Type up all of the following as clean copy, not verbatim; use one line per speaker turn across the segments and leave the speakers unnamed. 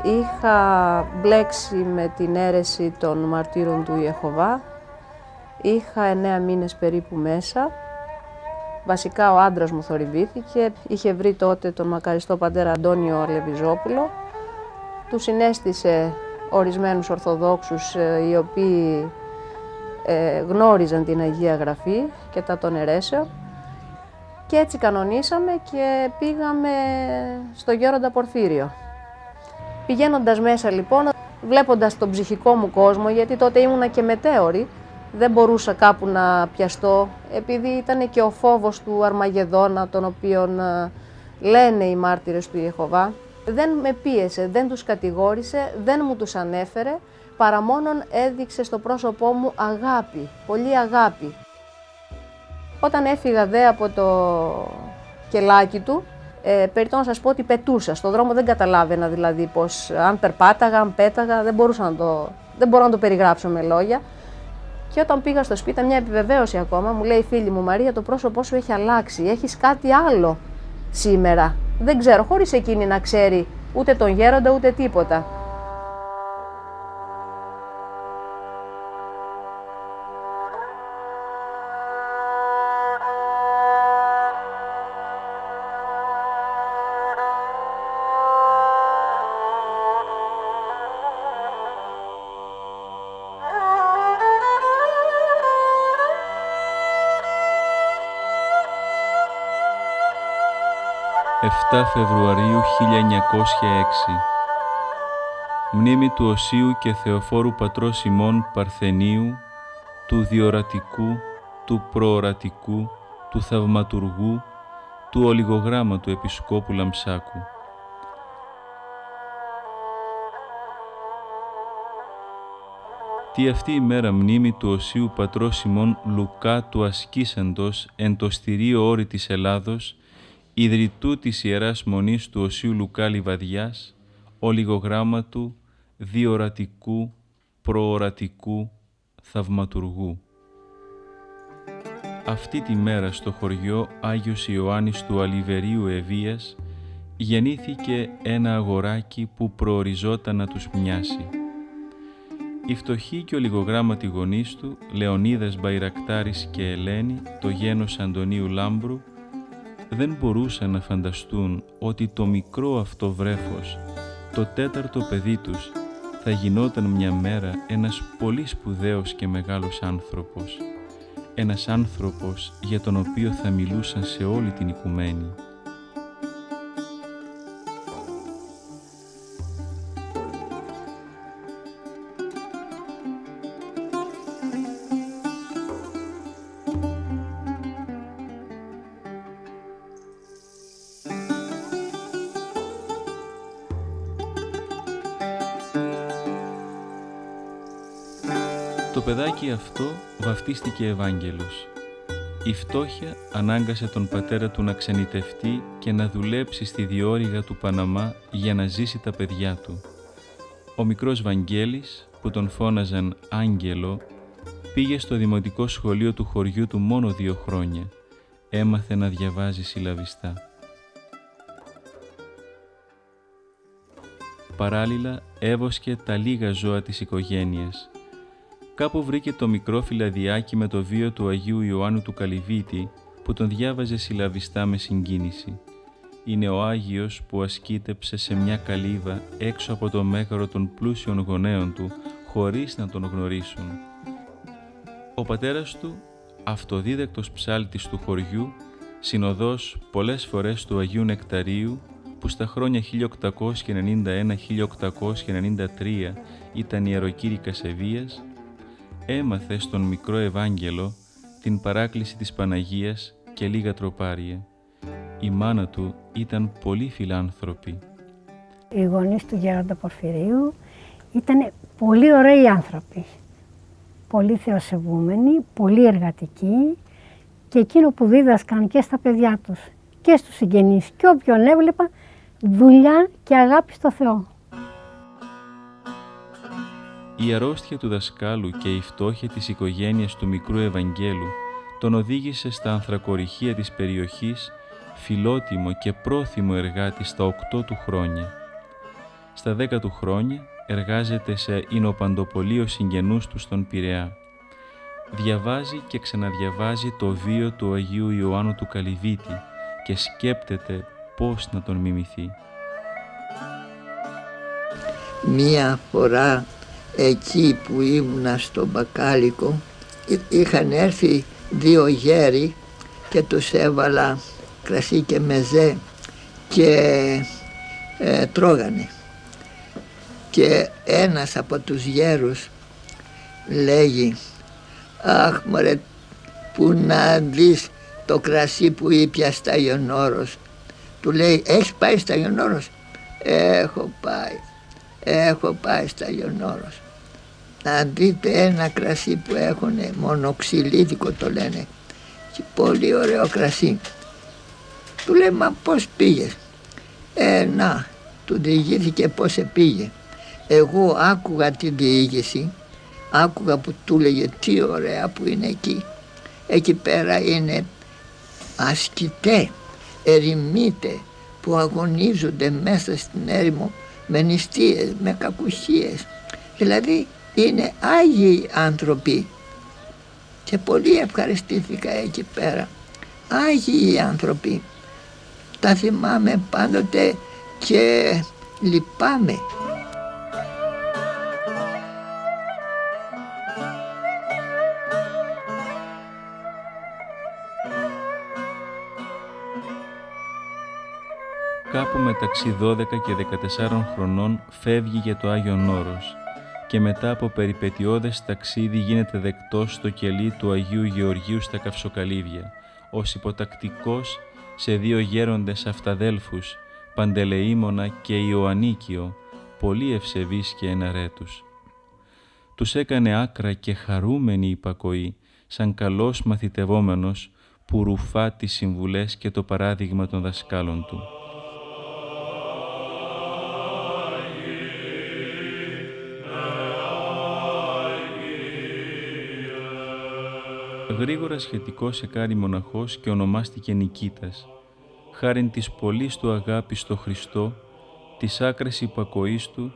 Είχα μπλέξει με την αίρεση των μαρτύρων του Ιεχωβά. Είχα 9 μήνες περίπου μέσα. Βασικά ο άντρας μου θορυβήθηκε. Είχε βρει τότε τον μακαριστό πατέρα Αντώνιο Αλεβιζόπουλο. Του συνέστησε ορισμένους Ορθοδόξους οι οποίοι γνώριζαν την Αγία Γραφή και τα των αιρέσεων. Και έτσι κανονίσαμε και πήγαμε στο Γέροντα Πορφύριο. Πηγαίνοντας μέσα λοιπόν, βλέποντας τον ψυχικό μου κόσμο, γιατί τότε ήμουνα και μετέωρη, δεν μπορούσα κάπου να πιαστώ, επειδή ήταν και ο φόβος του Αρμαγεδόνα, τον οποίον λένε οι μάρτυρες του Ιεχωβά. Δεν με πίεσε, δεν τους κατηγόρησε, δεν μου τους ανέφερε, παρά μόνον έδειξε στο πρόσωπό μου αγάπη, πολύ αγάπη. Όταν έφυγα δε από το κελάκι του, περιττώ να σας πω ότι πετούσα. Στον δρόμο δεν καταλάβαινα δηλαδή πως αν περπάταγα, αν πέταγα, δεν μπορώ να το περιγράψω με λόγια. Και όταν πήγα στο σπίτι, μια επιβεβαίωση ακόμα, μου λέει η φίλη μου Μαρία, το πρόσωπό σου έχει αλλάξει, έχεις κάτι άλλο σήμερα. Δεν ξέρω, χωρίς εκείνη να ξέρει ούτε τον γέροντα ούτε τίποτα.
Φεβρουαρίου 1906. Μνήμη του Οσίου και Θεοφόρου πατρός ημών Παρθενίου, του διορατικού, του προορατικού, του θαυματουργού, του ολιγογράμματου Επισκόπου Λαμψάκου. Τι αυτή η μέρα μνήμη του Οσίου πατρός ημών Λουκά του ασκήσαντος εν το στηρίο όρη της Ελλάδος, ιδρυτού της Ιεράς Μονής του Οσίου Λουκά Λιβαδιάς, ολιγογράμματου, διορατικού, προορατικού, θαυματουργού. Αυτή τη μέρα στο χωριό Άγιος Ιωάννης του Αλιβερίου Ευβίας γεννήθηκε ένα αγοράκι που προοριζόταν να τους μοιάσει. Οι φτωχοί και ολιγογράμματοι γονείς του, Λεωνίδας Μπαϊρακτάρης και Ελένη, το γένος Αντωνίου Λάμπρου, δεν μπορούσαν να φανταστούν ότι το μικρό αυτό βρέφος, το 4ο παιδί τους, θα γινόταν μια μέρα ένας πολύ σπουδαίος και μεγάλος άνθρωπος. Ένας άνθρωπος για τον οποίο θα μιλούσαν σε όλη την οικουμένη. Το παιδάκι αυτό βαφτίστηκε Ευάγγελος. Η φτώχεια ανάγκασε τον πατέρα του να ξενιτευτεί και να δουλέψει στη διόρυγα του Παναμά για να ζήσει τα παιδιά του. Ο μικρός Βαγγέλης, που τον φώναζαν Άγγελο, πήγε στο δημοτικό σχολείο του χωριού του μόνο 2 χρόνια. Έμαθε να διαβάζει συλλαβιστά. Παράλληλα έβοσκε τα λίγα ζώα της οικογένειας. Κάπου βρήκε το μικρό φυλαδιάκι με το βίο του Αγίου Ιωάννου του Καλυβίτη που τον διάβαζε συλλαβιστά με συγκίνηση. Είναι ο Άγιος που ασκήτεψε σε μια καλύβα έξω από το μέγαρο των πλούσιων γονέων του χωρίς να τον γνωρίσουν. Ο πατέρας του, αυτοδίδακτος ψάλτης του χωριού, συνοδός πολλές φορές του Αγίου Νεκταρίου, που στα χρόνια 1891-1893 ήταν ιεροκήρυκας Ευβίας, έμαθε στον μικρό Ευάγγελο την παράκληση της Παναγίας και λίγα τροπάρια. Η μάνα του ήταν πολύ φιλάνθρωπη.
Οι γονείς του Γέροντα Πορφυρίου ήταν πολύ ωραίοι άνθρωποι. Πολύ θεοσεβούμενοι, πολύ εργατικοί και εκείνο που δίδασκαν και στα παιδιά τους και στους συγγενείς και όποιον έβλεπα, δουλειά και αγάπη στο Θεό.
Η αρρώστια του δασκάλου και η φτώχεια της οικογένειας του μικρού Ευαγγέλου τον οδήγησε στα ανθρακοριχεία της περιοχής, φιλότιμο και πρόθυμο εργάτη στα 8 του χρόνια. Στα 10 του χρόνια εργάζεται σε εινοπαντοπολείο συγγενούς του στον Πειραιά. Διαβάζει και ξαναδιαβάζει το βίο του Αγίου Ιωάννου του Καλυβίτη και σκέπτεται πώς να τον μιμηθεί.
Μία φορά εκεί που ήμουνα στο μπακάλικο είχαν έρθει 2 γέροι και τους έβαλα κρασί και μεζέ και τρώγανε. Και ένας από τους γέρους λέγει «Αχ μωρέ, που να δεις το κρασί που ήπια στα Ιωνόρος». Του λέει «Έχεις πάει στα Ιωνόρος?» Έχω πάει στα Ιωνόρος. Να δείτε ένα κρασί που έχουν, μονοξυλίδικο το λένε, και πολύ ωραίο κρασί». Του λέει «Μα πώς πήγες?» Να, του διηγήθηκε πώς πήγε. Εγώ άκουγα τη διήγηση, άκουγα που του λέγε τι ωραία που είναι εκεί. Εκεί πέρα είναι ασκητέ, ερημίτε που αγωνίζονται μέσα στην έρημο με νηστείες, με κακουχίες. Δηλαδή είναι άγιοι άνθρωποι και πολύ ευχαριστήθηκα εκεί πέρα. Άγιοι άνθρωποι. Τα θυμάμαι πάντοτε και λυπάμαι.
Κάπου μεταξύ 12 και 14 χρονών φεύγει για το Άγιον Όρος και μετά από περιπετειώδες ταξίδι γίνεται δεκτός στο κελί του Αγίου Γεωργίου στα Καυσοκαλύβια ως υποτακτικός σε 2 γέροντες αυταδέλφους, Παντελεήμονα και Ιωαννίκιο, πολύ ευσεβείς και εναρέτους. Τους έκανε άκρα και χαρούμενη υπακοή, σαν καλός μαθητευόμενος που ρουφά τις συμβουλές και το παράδειγμα των δασκάλων του. Γρήγορα σχετικός εκάρη μοναχός και ονομάστηκε Νικήτας, χάριν της πολλής του αγάπης στο Χριστό, της άκρης υπακοής του,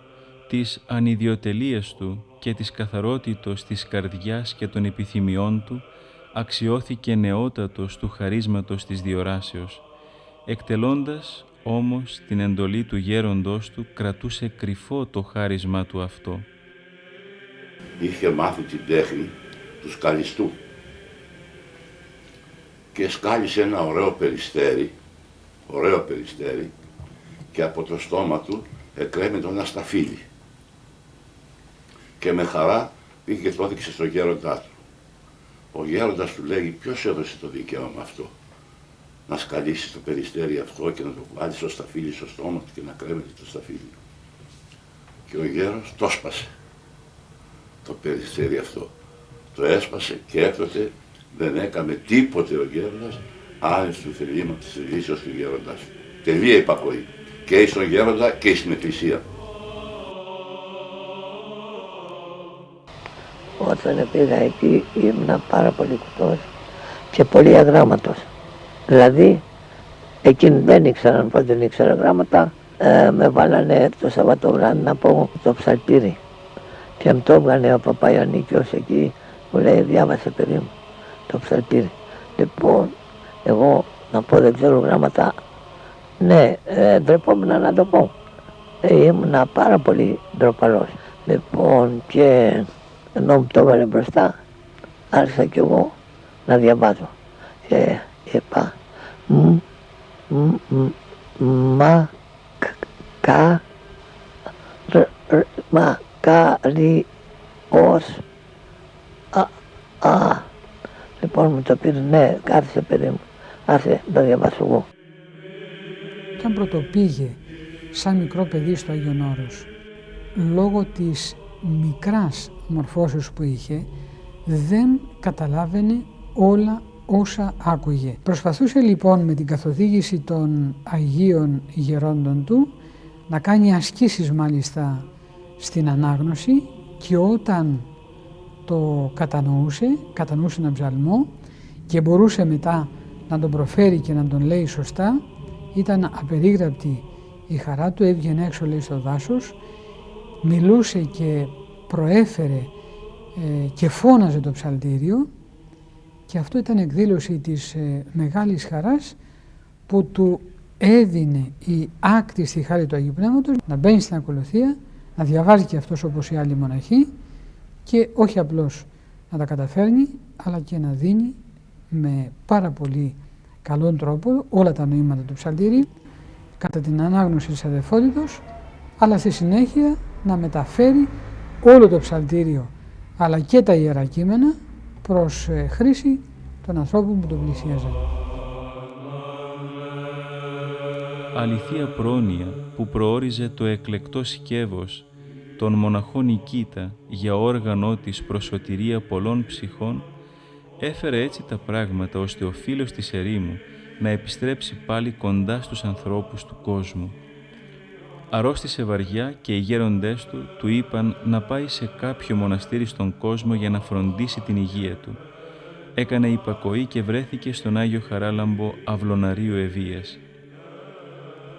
της ανιδιοτελείας του και της καθαρότητος της καρδιάς και των επιθυμιών του, αξιώθηκε νεότατος του χαρίσματος της διοράσεως. Εκτελώντας όμως την εντολή του γέροντός του, κρατούσε κρυφό το χάρισμα του αυτό.
Είχε μάθει την τέχνη του σκαλιστού και σκάλισε ένα ωραίο περιστέρι και από το στόμα του εκρέμεται ένα σταφύλι και με χαρά πήγε και το έδειξε στο γέροντά του. Ο γέροντας του λέει ποιος έδωσε το δικαίωμα αυτό να σκαλίσει το περιστέρι αυτό και να το βάλει στο σταφύλι στο στόμα του και να κρέμεται το σταφύλι. Και ο γέρος το έσπασε το περιστέρι αυτό. Το έσπασε και έκτοτε δεν έκαμε τίποτε ο γέροντας άνευ του θελήματος της λύσεως του γέροντά του. Τελεία υπακοή και στον γέροντα και στην εκκλησία.
Όταν πήγα εκεί ήμουν πάρα πολύ κουτός και πολύ αγράμματος. Δηλαδή εκείνοι δεν ήξεραν πως δεν ήξερα γράμματα. Με βάλανε το Σαββατοβράδυ να πω το ψαλτήρι και μου το έβγανε ο Παπαϊωνίκιος εκεί, μου λέει διάβασε παιδί μου το ψαλτήρι. Λοιπόν, εγώ να πω δεν ξέρω γράμματα, ναι, ντρεπόμουν να το πω. Ήμουνα πάρα πολύ ντροπαλός. Λοιπόν, και ενώ μου το έβαλε μπροστά, άρχισα κι εγώ να διαβάζω. Και είπα, μακαριός, Λοιπόν μου το πήρε, ναι, κάθισε παιδί μου, άσε το διαβάσω εγώ.
Όταν πρωτοπήγε σαν μικρό παιδί στο Άγιον Όρος, λόγω της μικράς μορφώσεως που είχε, δεν καταλάβαινε όλα όσα άκουγε. Προσπαθούσε λοιπόν με την καθοδήγηση των Αγίων Γερόντων του να κάνει ασκήσεις μάλιστα στην ανάγνωση και όταν το κατανοούσε έναν ψαλμό και μπορούσε μετά να τον προφέρει και να τον λέει σωστά, ήταν απερίγραπτη η χαρά του, έβγαινε έξω, λέει, στο δάσος, μιλούσε και προέφερε και φώναζε το ψαλτήριο, και αυτό ήταν εκδήλωση της μεγάλης χαράς που του έδινε η άκτιστη χάρη του Αγίου Πνεύματος να μπαίνει στην ακολουθία, να διαβάζει και αυτός όπως οι άλλοι μοναχοί, και όχι απλώς να τα καταφέρνει, αλλά και να δίνει με πάρα πολύ καλόν τρόπο όλα τα νοήματα του ψαλτήριου κατά την ανάγνωση της αδελφότητος, αλλά στη συνέχεια να μεταφέρει όλο το ψαλτήριο αλλά και τα ιερά κείμενα προς χρήση των ανθρώπων που τον πλησίαζαν.
Αληθεία πρόνοια που προόριζε το εκλεκτό σκεύος των μοναχών Νικήτα για όργανο της προς σωτηρία πολλών ψυχών, έφερε έτσι τα πράγματα ώστε ο φίλος της ερήμου να επιστρέψει πάλι κοντά στους ανθρώπους του κόσμου. Αρρώστησε βαριά και οι γέροντές του είπαν να πάει σε κάποιο μοναστήρι στον κόσμο για να φροντίσει την υγεία του. Έκανε υπακοή και βρέθηκε στον Άγιο Χαράλαμπο Αυλωναρίου Ευβοίας.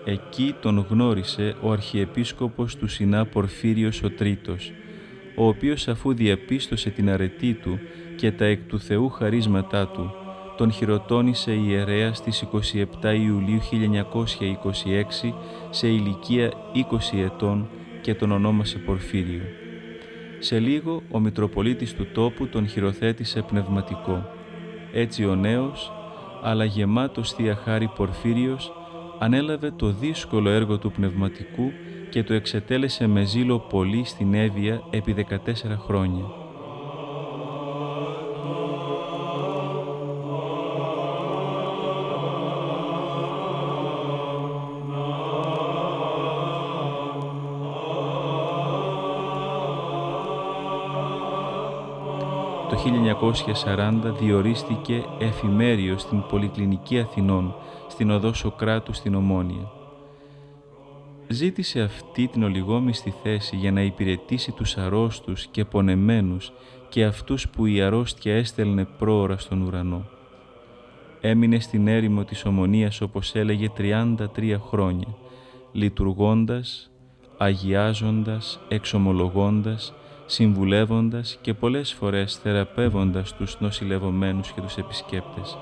Εκεί τον γνώρισε ο Αρχιεπίσκοπος του Σινά Πορφύριος ο Τρίτος, ο οποίος αφού διαπίστωσε την αρετή του και τα εκ του Θεού χαρίσματά του, τον χειροτώνησε ιερέα στις 27 Ιουλίου 1926 σε ηλικία 20 ετών και τον ονόμασε Πορφύριο. Σε λίγο ο Μητροπολίτης του τόπου τον χειροθέτησε πνευματικό. Έτσι ο νέος, αλλά γεμάτος Θεία Χάρη Πορφύριος, ανέλαβε το δύσκολο έργο του πνευματικού και το εξετέλεσε με ζήλο πολύ στην Εύβοια επί 14 χρόνια. Το 1940 διορίστηκε εφημέριος στην Πολυκλινική Αθηνών, στην οδό Σοκράτου στην Ομόνια. Ζήτησε αυτή την ολιγόμιστη θέση για να υπηρετήσει τους αρρώστους και πονεμένους και αυτούς που η αρρώστια έστελνε πρόωρα στον ουρανό. Έμεινε στην έρημο της Ομονίας, όπως έλεγε, 33 χρόνια, λειτουργώντας, αγιάζοντας, εξομολογώντας, συμβουλεύοντας και πολλές φορές θεραπεύοντας τους νοσηλευομένους και τους επισκέπτες.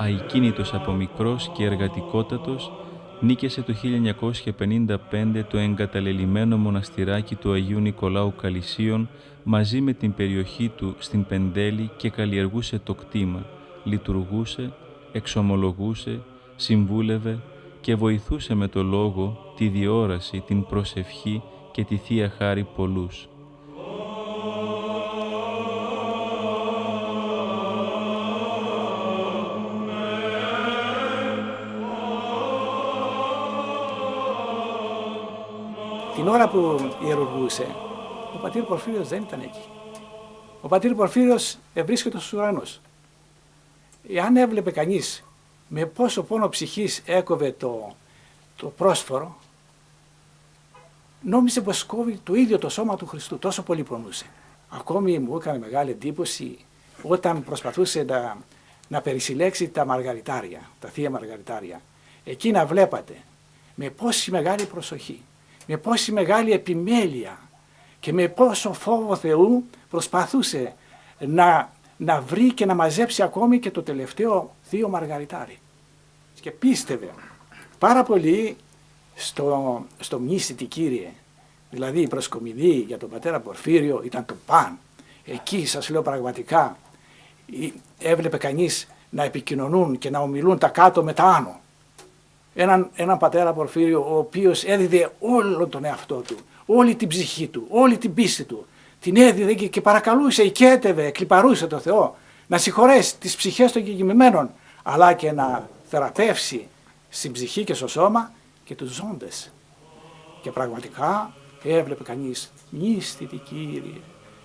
Αικίνητος από μικρός και εργατικότατος, νίκησε το 1955 το εγκαταλελειμμένο μοναστηράκι του Αγίου Νικολάου Καλυσίων μαζί με την περιοχή του στην Πεντέλη και καλλιεργούσε το κτήμα, λειτουργούσε, εξομολογούσε, συμβούλευε και βοηθούσε με το λόγο, τη διόραση, την προσευχή και τη Θεία Χάρη πολλούς.
Την ώρα που ιερουργούσε, ο πατήρ Πορφύριος δεν ήταν εκεί. Ο πατήρ Πορφύριος βρίσκεται στους ουρανούς. Εάν έβλεπε κανείς με πόσο πόνο ψυχής έκοβε το πρόσφορο, νόμιζε πως κόβει το ίδιο το σώμα του Χριστού, τόσο πολύ πονούσε. Ακόμη μου έκανε μεγάλη εντύπωση όταν προσπαθούσε να περισυλλέξει τα μαργαριτάρια, τα Θεία Μαργαριτάρια. Εκεί να βλέπατε με πόση μεγάλη προσοχή, με πόση μεγάλη επιμέλεια και με πόσο φόβο Θεού προσπαθούσε να βρει και να μαζέψει ακόμη και το τελευταίο Θείο Μαργαριτάρι. Και πίστευε πάρα πολύ στο μνήσθητη Κύριε. Δηλαδή η προσκομιδή για τον πατέρα Πορφύριο ήταν το παν. Εκεί σας λέω πραγματικά έβλεπε κανείς να επικοινωνούν και να ομιλούν τα κάτω με τα άνω. Έναν πατέρα Πορφύριο ο οποίος έδιδε όλο τον εαυτό του, όλη την ψυχή του, όλη την πίστη του. Την έδιδε και παρακαλούσε, οικέτευε, κλιπαρούσε το Θεό να συγχωρέσει τις ψυχές των κεκοιμημένων, αλλά και να θεραπεύσει στην ψυχή και στο σώμα και τους ζώντες. Και πραγματικά έβλεπε κανείς, μνήσθητη Κύριε,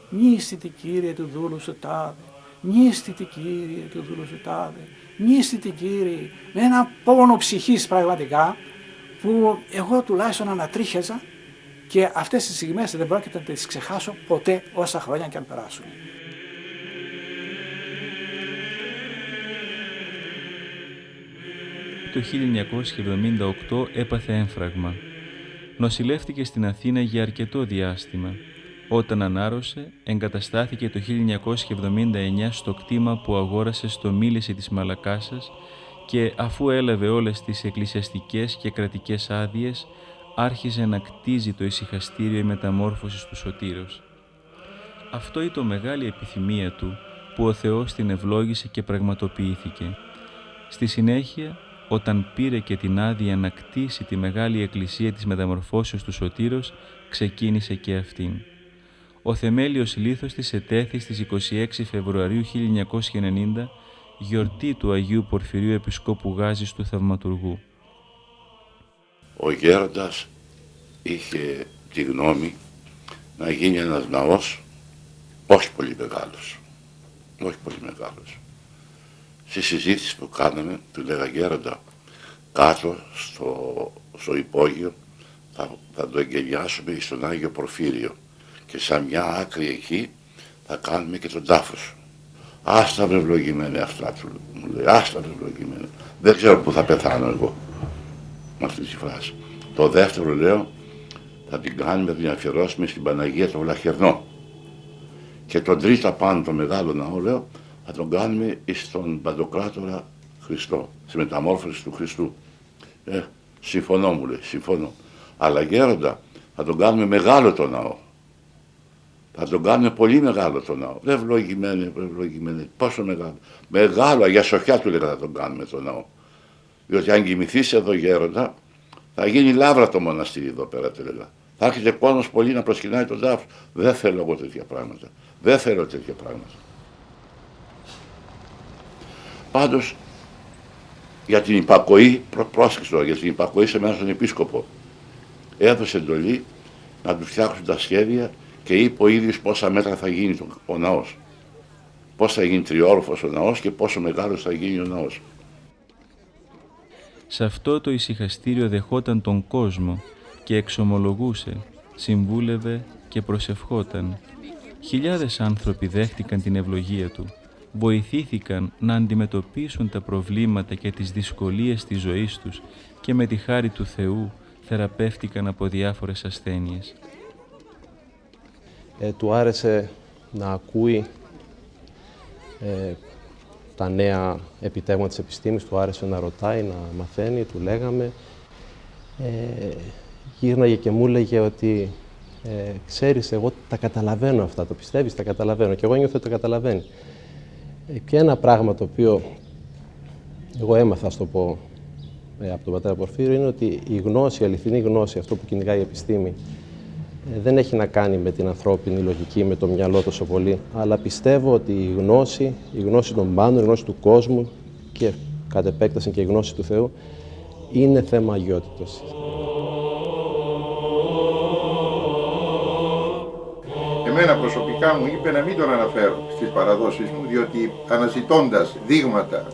μνήσθητη Κύριε του δούλου σου τάδε, μνήσθητη Κύριε του δούλου σου τάδε, μνήσθητη Κύριε, με ένα πόνο ψυχής πραγματικά, που εγώ τουλάχιστον ανατρίχιαζα και αυτές τις στιγμές δεν πρόκειται να τις ξεχάσω ποτέ όσα χρόνια και αν περάσουν.
Το 1978 έπαθε έμφραγμα. Νοσηλεύτηκε στην Αθήνα για αρκετό διάστημα. Όταν ανάρρωσε, εγκαταστάθηκε το 1979 στο κτήμα που αγόρασε στο Μήλισι της Μαλακάσας και αφού έλαβε όλες τις εκκλησιαστικές και κρατικές άδειες, άρχιζε να κτίζει το ησυχαστήριο η μεταμόρφωσης του Σωτήρος. Αυτό ήταν μεγάλη επιθυμία του που ο Θεός την ευλόγησε και πραγματοποιήθηκε. Στη συνέχεια, όταν πήρε και την άδεια να κτίσει τη μεγάλη εκκλησία της μεταμορφώσεως του Σωτήρος, ξεκίνησε και αυτήν. Ο θεμέλιος λίθος της ετέθη στις 26 Φεβρουαρίου 1990, γιορτή του Αγίου Πορφυρίου Επισκόπου Γάζης του Θαυματουργού.
Ο γέροντας είχε τη γνώμη να γίνει ένας ναός όχι πολύ μεγάλος. Όχι πολύ μεγάλος. Στη συζήτηση που κάναμε, του λέγα γέροντα, κάτω στο υπόγειο θα το εγκαινιάσουμε στον Άγιο Πορφύριο και σαν μια άκρη εκεί θα κάνουμε και τον τάφο σου. Άστα με ευλογημένε αυτά του, μου λέει, άστα με ευλογημένε. Δεν ξέρω πού θα πεθάνω εγώ με αυτή τη φράση. Το δεύτερο λέω, θα την κάνουμε, θα την αφιερώσουμε στην Παναγία των Βλαχερνών. Και τον τρίτο απάνω το μεγάλο ναό, λέω, θα τον κάνουμε στον Παντοκράτορα Χριστό, στη μεταμόρφωση του Χριστού. Συμφωνώ, μου λέει, συμφωνώ. Αλλά γέροντα, θα τον κάνουμε μεγάλο το ναό. Θα τον κάνουμε πολύ μεγάλο το ναό. Ευλογημένε, πόσο μεγάλο. Μεγάλο, για σοφιά του λέγα θα τον κάνουμε το ναό. Διότι αν κοιμηθείς εδώ γέροντα, θα γίνει λάβρα το μοναστήρι εδώ πέρα, του λέγα. Θα έρχεται κόσμος πολύ να προσκυνάει τον τάφο. Δεν θέλω εγώ τέτοια πράγματα. Δεν θέλω τέτοια πράγματα. Πάντως, για την υπακοή, πρόσεξε τώρα, για την υπακοή σε μένα στον επίσκοπο. Έδωσε εντολή να του φτιάξουν τα σχέδια και είπε ο ίδιος πόσα μέτρα θα γίνει ο ναός. Πώς θα γίνει τριόροφος ο ναός και πόσο μεγάλος θα γίνει ο ναός.
Σε αυτό το ησυχαστήριο δεχόταν τον κόσμο και εξομολογούσε, συμβούλευε και προσευχόταν. Χιλιάδες άνθρωποι δέχτηκαν την ευλογία του, βοηθήθηκαν να αντιμετωπίσουν τα προβλήματα και τις δυσκολίες της ζωής τους και με τη χάρη του Θεού θεραπεύτηκαν από διάφορες ασθένειες.
Του άρεσε να ακούει τα νέα επιτεύγματα της επιστήμης, του άρεσε να ρωτάει, να μαθαίνει, του λέγαμε. Γύρναγε και μου έλεγε ότι ξέρεις, εγώ τα καταλαβαίνω αυτά, το πιστεύεις, τα καταλαβαίνω. Και εγώ νιώθω ότι τα καταλαβαίνει. Και ένα πράγμα το οποίο εγώ έμαθα, ας το πω, από τον πατέρα Πορφύριο, είναι ότι η γνώση, η αληθινή γνώση, αυτό που κυνηγάει η επιστήμη, δεν έχει να κάνει με την ανθρώπινη λογική, με το μυαλό τόσο πολύ, αλλά πιστεύω ότι η γνώση των πάντων, η γνώση του κόσμου και κατ' επέκταση και η γνώση του Θεού είναι θέμα αγιότητας.
Εμένα προσωπικά μου είπε να μην τον αναφέρω στις παραδόσεις μου, διότι αναζητώντας δείγματα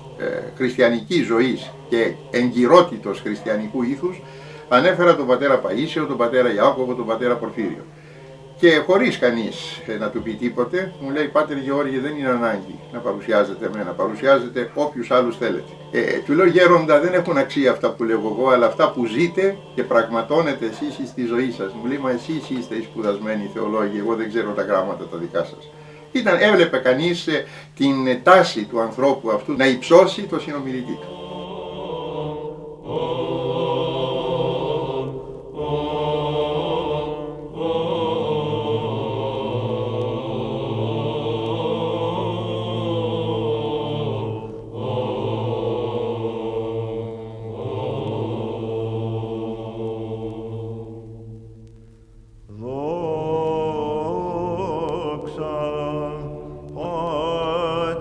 χριστιανικής ζωής και εγκυρότητος χριστιανικού ήθους, ανέφερα τον πατέρα Παΐσιο, τον πατέρα Ιάκωβο, τον πατέρα Πορφύριο. Και χωρίς κανείς να του πει τίποτε, μου λέει, Πάτερ Γεώργιε, δεν είναι ανάγκη να παρουσιάζετε εμένα, παρουσιάζετε όποιους άλλους θέλετε. Του λέω, γέροντα, δεν έχουν αξία αυτά που λέω εγώ, αλλά αυτά που ζείτε και πραγματώνετε εσείς στη ζωή σας. Μου λέει, μα εσείς είστε οι σπουδασμένοι θεολόγοι, εγώ δεν ξέρω τα γράμματα τα δικά σας. Έβλεπε κανείς την τάση του ανθρώπου αυτού να υψώσει το συνομιλητή του.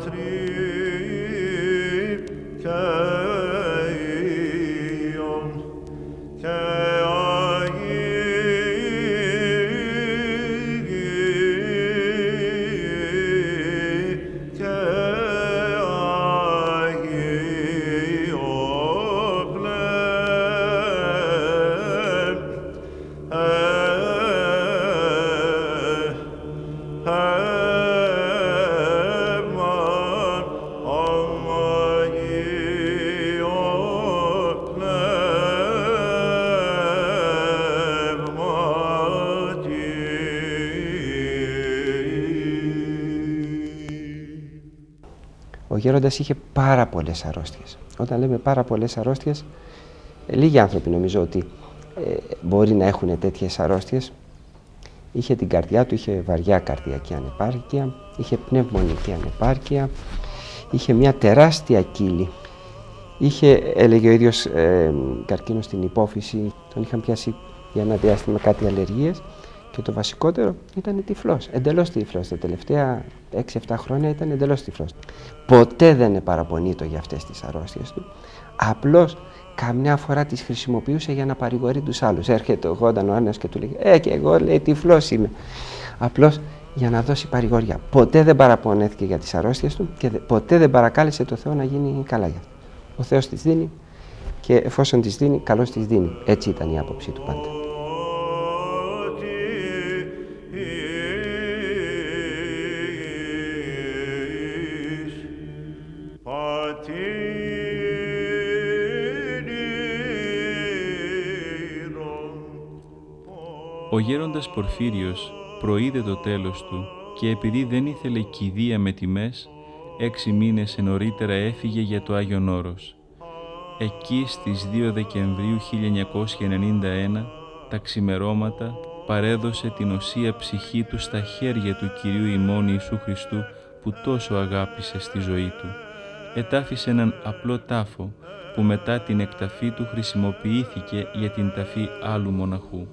Patri, Kyrios. γέροντας είχε πάρα πολλές αρρώστιες. Όταν λέμε πάρα πολλές αρρώστιες, λίγοι άνθρωποι νομίζω ότι μπορεί να έχουν τέτοιες αρρώστιες. Είχε την καρδιά του, είχε βαριά καρδιακή ανεπάρκεια, είχε πνευμονική ανεπάρκεια, είχε μια τεράστια κύλη. Είχε, έλεγε ο ίδιος, καρκίνο στην υπόφυση, τον είχαν πιάσει για ένα διάστημα κάτι αλλεργίες και το βασικότερο ήταν τυφλός, εντελώς τυφλός. Τα τελευταία 6-7 χρόνια ήταν εντελώς τυφλός. Ποτέ δεν παραπονείτο για αυτές τις αρρώστιες του, απλώς καμιά φορά τις χρησιμοποιούσε για να παρηγορεί τους άλλους. Έρχεται ο ένας και του λέει και εγώ, λέει, τυφλός είμαι. Απλώς για να δώσει παρηγοριά. Ποτέ δεν παραπονέθηκε για τις αρρώστιες του και ποτέ δεν παρακάλεσε το Θεό να γίνει καλά για του. Ο Θεός τις δίνει και εφόσον τις δίνει, καλώς τις δίνει. Έτσι ήταν η άποψή του πάντα.
Ο γέροντας Πορφύριος προείδε το τέλος του και επειδή δεν ήθελε κηδεία με τιμές, 6 μήνες νωρίτερα έφυγε για το Άγιον Όρος. Εκεί στις 2 Δεκεμβρίου 1991, τα ξημερώματα, παρέδωσε την οσία ψυχή του στα χέρια του Κυρίου ημών Ιησού Χριστού που τόσο αγάπησε στη ζωή του. Ετάφησε έναν απλό τάφο που μετά την εκταφή του χρησιμοποιήθηκε για την ταφή άλλου μοναχού.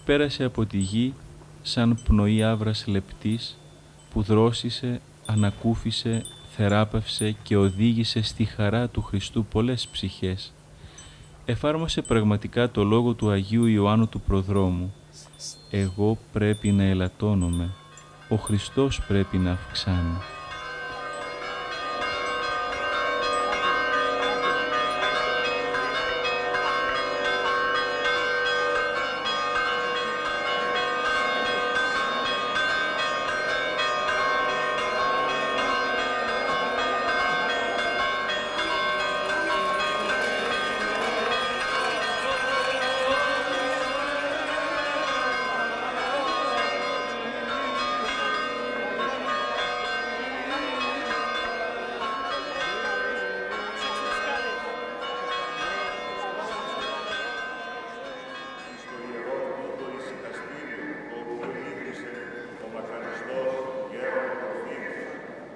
Πέρασε από τη γη σαν πνοή άβρας λεπτής που δρόσησε, ανακούφισε, θεράπευσε και οδήγησε στη χαρά του Χριστού πολλές ψυχές. Εφάρμοσε πραγματικά το λόγο του Αγίου Ιωάννου του Προδρόμου. Εγώ πρέπει να ελαττώνομαι, ο Χριστός πρέπει να αυξάνει.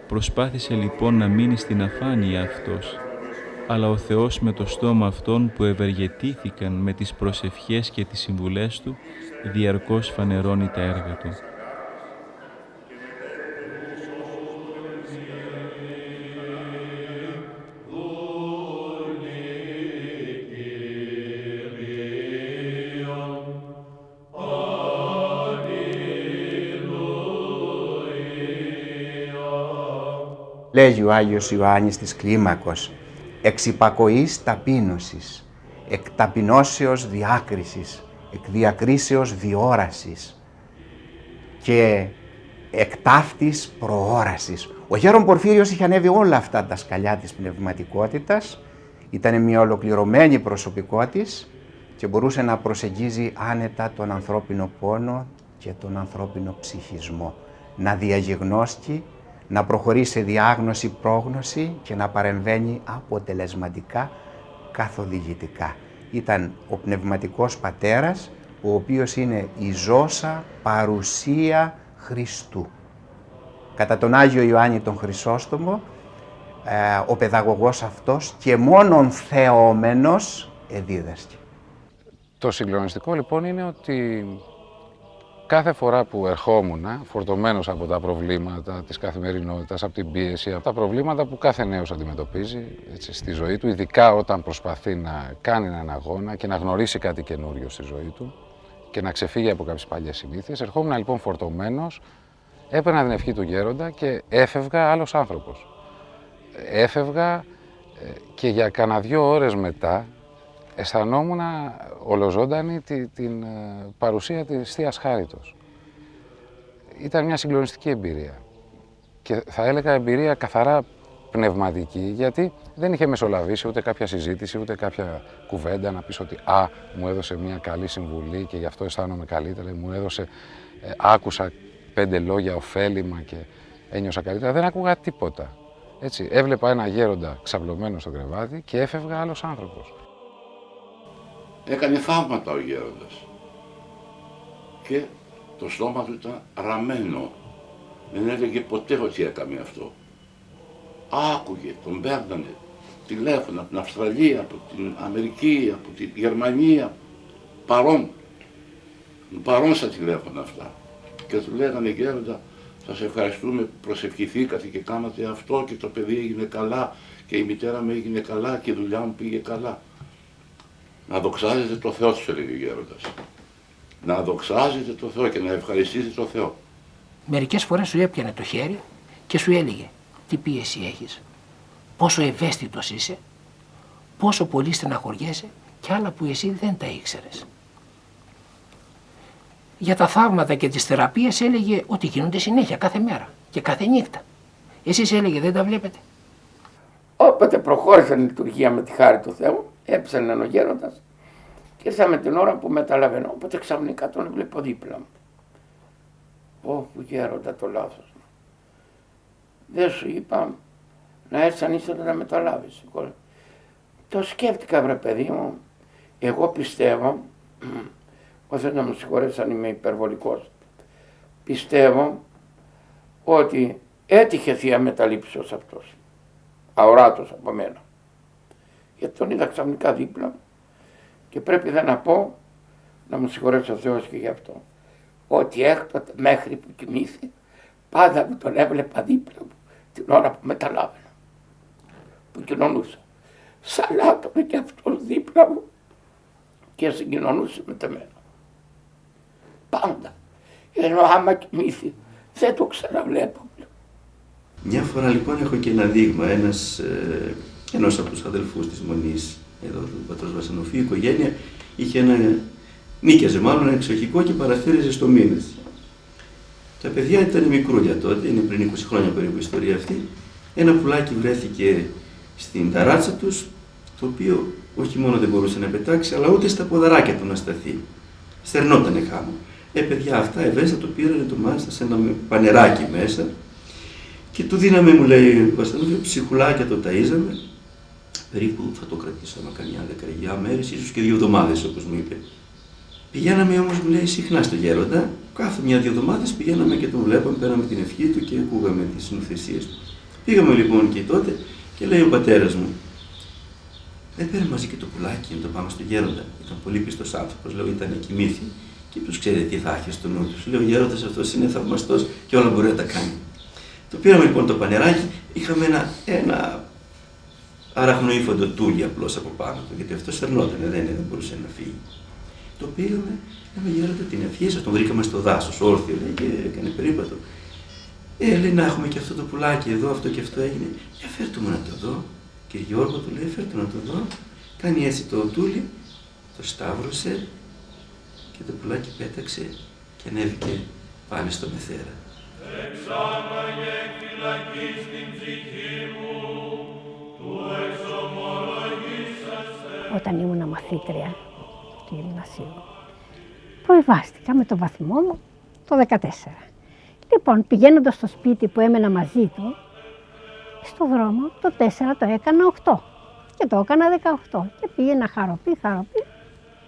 Προσπάθησε λοιπόν να μείνει στην αφάνεια αυτός, αλλά ο Θεός με το στόμα αυτών που ευεργετήθηκαν με τις προσευχές και τις συμβουλές Του, διαρκώς φανερώνει τα έργα Του.
Λέγει ο Άγιος Ιωάννης της Κλίμακος, εξ υπακοής ταπείνωσης, εκ ταπεινώσεως διάκρισης, εκ διακρίσεως διόρασης και εκ ταύτης προόρασης. Ο γέρον Πορφύριος είχε ανέβει όλα αυτά τα σκαλιά της πνευματικότητας, ήταν μια ολοκληρωμένη προσωπικότης και μπορούσε να προσεγγίζει άνετα τον ανθρώπινο πόνο και τον ανθρώπινο ψυχισμό, να διαγιγνώσκει, να προχωρεί σε διάγνωση, πρόγνωση και να παρεμβαίνει αποτελεσματικά, καθοδηγητικά. Ήταν ο πνευματικός πατέρας, ο οποίος είναι η ζώσα παρουσία Χριστού. Κατά τον Άγιο Ιωάννη τον Χρυσόστομο, ο παιδαγωγός αυτός και μόνον θεόμενος εδίδασκε.
Το συγκλονιστικό λοιπόν είναι ότι Κάθε φορά που ερχόμουν, φορτωμένος από τα προβλήματα της καθημερινότητας, από την πίεση, από τα προβλήματα που κάθε νέος αντιμετωπίζει έτσι, στη ζωή του, ειδικά όταν προσπαθεί να κάνει έναν αγώνα και να γνωρίσει κάτι καινούριο στη ζωή του και να ξεφύγει από κάποιες παλιές συνήθειες, ερχόμουν λοιπόν φορτωμένος, έπαιρνα την ευχή του γέροντα και έφευγα άλλος άνθρωπος. Έφευγα και για κανένα 2 ώρες μετά αισθανόμουν ολοζώντανη την παρουσία της Θείας Χάριτος. Ήταν μια συγκλονιστική εμπειρία και θα έλεγα εμπειρία καθαρά πνευματική, γιατί δεν είχε μεσολαβήσει ούτε κάποια συζήτηση, ούτε κάποια κουβέντα να πεις ότι μου έδωσε μια καλή συμβουλή και γι' αυτό αισθάνομαι καλύτερα, μου έδωσε, άκουσα 5 λόγια ωφέλιμα και ένιωσα καλύτερα. Δεν άκουγα τίποτα. Έτσι, έβλεπα ένα γέροντα ξαπλωμένο στο κρεβάτι και έφευγα άλλος άνθρωπος.
Έκανε θαύματα ο γέροντας και το στόμα του ήταν ραμμένο. Δεν έλεγε ποτέ ότι έκαμε αυτό. Άκουγε, τον παίρνανε τηλέφωνα από την Αυστραλία, από την Αμερική, από τη Γερμανία, παρόν στα τηλέφωνα αυτά. Και του λέγανε γέροντα, σας ευχαριστούμε, προσευχηθήκατε και κάνατε αυτό και το παιδί έγινε καλά και η μητέρα μου έγινε καλά και η δουλειά μου πήγε καλά. Να δοξάζετε το Θεό, τους έλεγε ο γέροντας. Να δοξάζετε το Θεό και να ευχαριστείτε το Θεό.
Μερικές φορές σου έπιανε το χέρι και σου έλεγε τι πίεση έχεις, πόσο ευαίσθητος είσαι, πόσο πολύ στεναχωριέσαι και άλλα που εσύ δεν τα ήξερες. Για τα θαύματα και τις θεραπείες έλεγε ότι γίνονται συνέχεια, κάθε μέρα και κάθε νύχτα. Εσείς έλεγε δεν τα βλέπετε.
Όποτε προχώρησαν η λειτουργία με τη χάρη του Θεού, έψανε ο γέροντας και ήρθαμε την ώρα που μεταλαβαίνω. Οπότε ξαφνικά τον βλέπω δίπλα μου. Όπου γέροντα το λάθος μου. Δεν σου είπα να έρθει αν ήθελα να μεταλάβεις. Το σκέφτηκα βρε παιδί μου. Εγώ πιστεύω, όσο να μου συγχωρέσει αν είμαι υπερβολικός, πιστεύω ότι έτυχε θεία μεταλήψεως αυτός. Αοράτος από μένα. Γιατί τον είδα ξαφνικά δίπλα μου και πρέπει να πω, να μου συγχωρέσει ο Θεός και γι' αυτό, ότι έκτοτε μέχρι που κοιμήθη πάντα που τον έβλεπα δίπλα μου την ώρα που μεταλάβαινα, που κοινωνούσα. Σαλάτωνε και αυτός δίπλα μου και συγκοινωνούσε με μένα. Πάντα. Ενώ άμα κοιμήθη δεν το ξαναβλέπω.
Μια φορά λοιπόν έχω και ένα δείγμα, ενός από τους αδελφούς της Μονής, εδώ του πατρός Βασανοφή, η οικογένεια είχε νίκιαζε μάλλον ένα εξοχικό και παραθύριζε στο μήνες. Τα παιδιά ήταν μικρούλια τότε, είναι πριν 20 χρόνια περίπου η ιστορία αυτή. Ένα πουλάκι βρέθηκε στην ταράτσα τους, το οποίο όχι μόνο δεν μπορούσε να πετάξει, αλλά ούτε στα ποδαράκια του να σταθεί. Στερνότανε χάμω. Παιδιά αυτά ευαίσθητα το πήρανε το μάλιστα σε ένα πανεράκι μέσα και του δίναμε, μου λέει ο Βασανόφη, ψυχουλάκια το ταΐζαμε. Περίπου θα το κρατήσαμε καμιά 19 μέρες, ίσως και 2 εβδομάδες όπως μου είπε. Πηγαίναμε όμως, μου λέει, συχνά στο γέροντα. Κάθε 1-2 εβδομάδες πηγαίναμε και τον βλέπαμε, παίρναμε την ευχή του και ακούγαμε τις συνοθεσίες του. Πήγαμε λοιπόν και τότε και λέει ο πατέρας μου, δεν πήρε μαζί και το πουλάκι να το πάμε στο γέροντα. Ήταν πολύ πιστός άνθρωπος, λέω, ήταν κοιμήθη και ποιος ξέρει τι θα έχει στο νου του. Λέω, ο γέροντας αυτός είναι θαυμαστός και όλα μπορεί να τα κάνει. Το πήραμε λοιπόν το πανεράκι, είχαμε ένα αραχνοήφαντο τούλι απλώς από πάνω του, γιατί αυτό στερνότανε, δεν μπορούσε να φύγει. Το πήγαμε, λέμε γέροντα την ευχή σας, τον βρήκαμε στο δάσος, όρθιο, λέει, και έκανε περίπατο. Λέει να έχουμε και αυτό το πουλάκι εδώ, αυτό και αυτό έγινε. Για φέρτε μου να το δω. Και Γιώργο του λέει, φέρτε να το δω. Κάνει έτσι το τούλι, το σταύρωσε και το πουλάκι πέταξε και ανέβηκε πάλι στο μεθέρα.
Εξάγαγε φυλακή στην ψυχή μου, του εξομολογήσαστε.
Όταν ήμουν μαθήτρια του γυμνασίου, προεβάστηκα με το βαθμό μου το 14. Λοιπόν, πηγαίνοντας στο σπίτι που έμενα μαζί του, στο δρόμο το 4 το έκανα 8 και το έκανα 18 και πήγαινα χαροπή,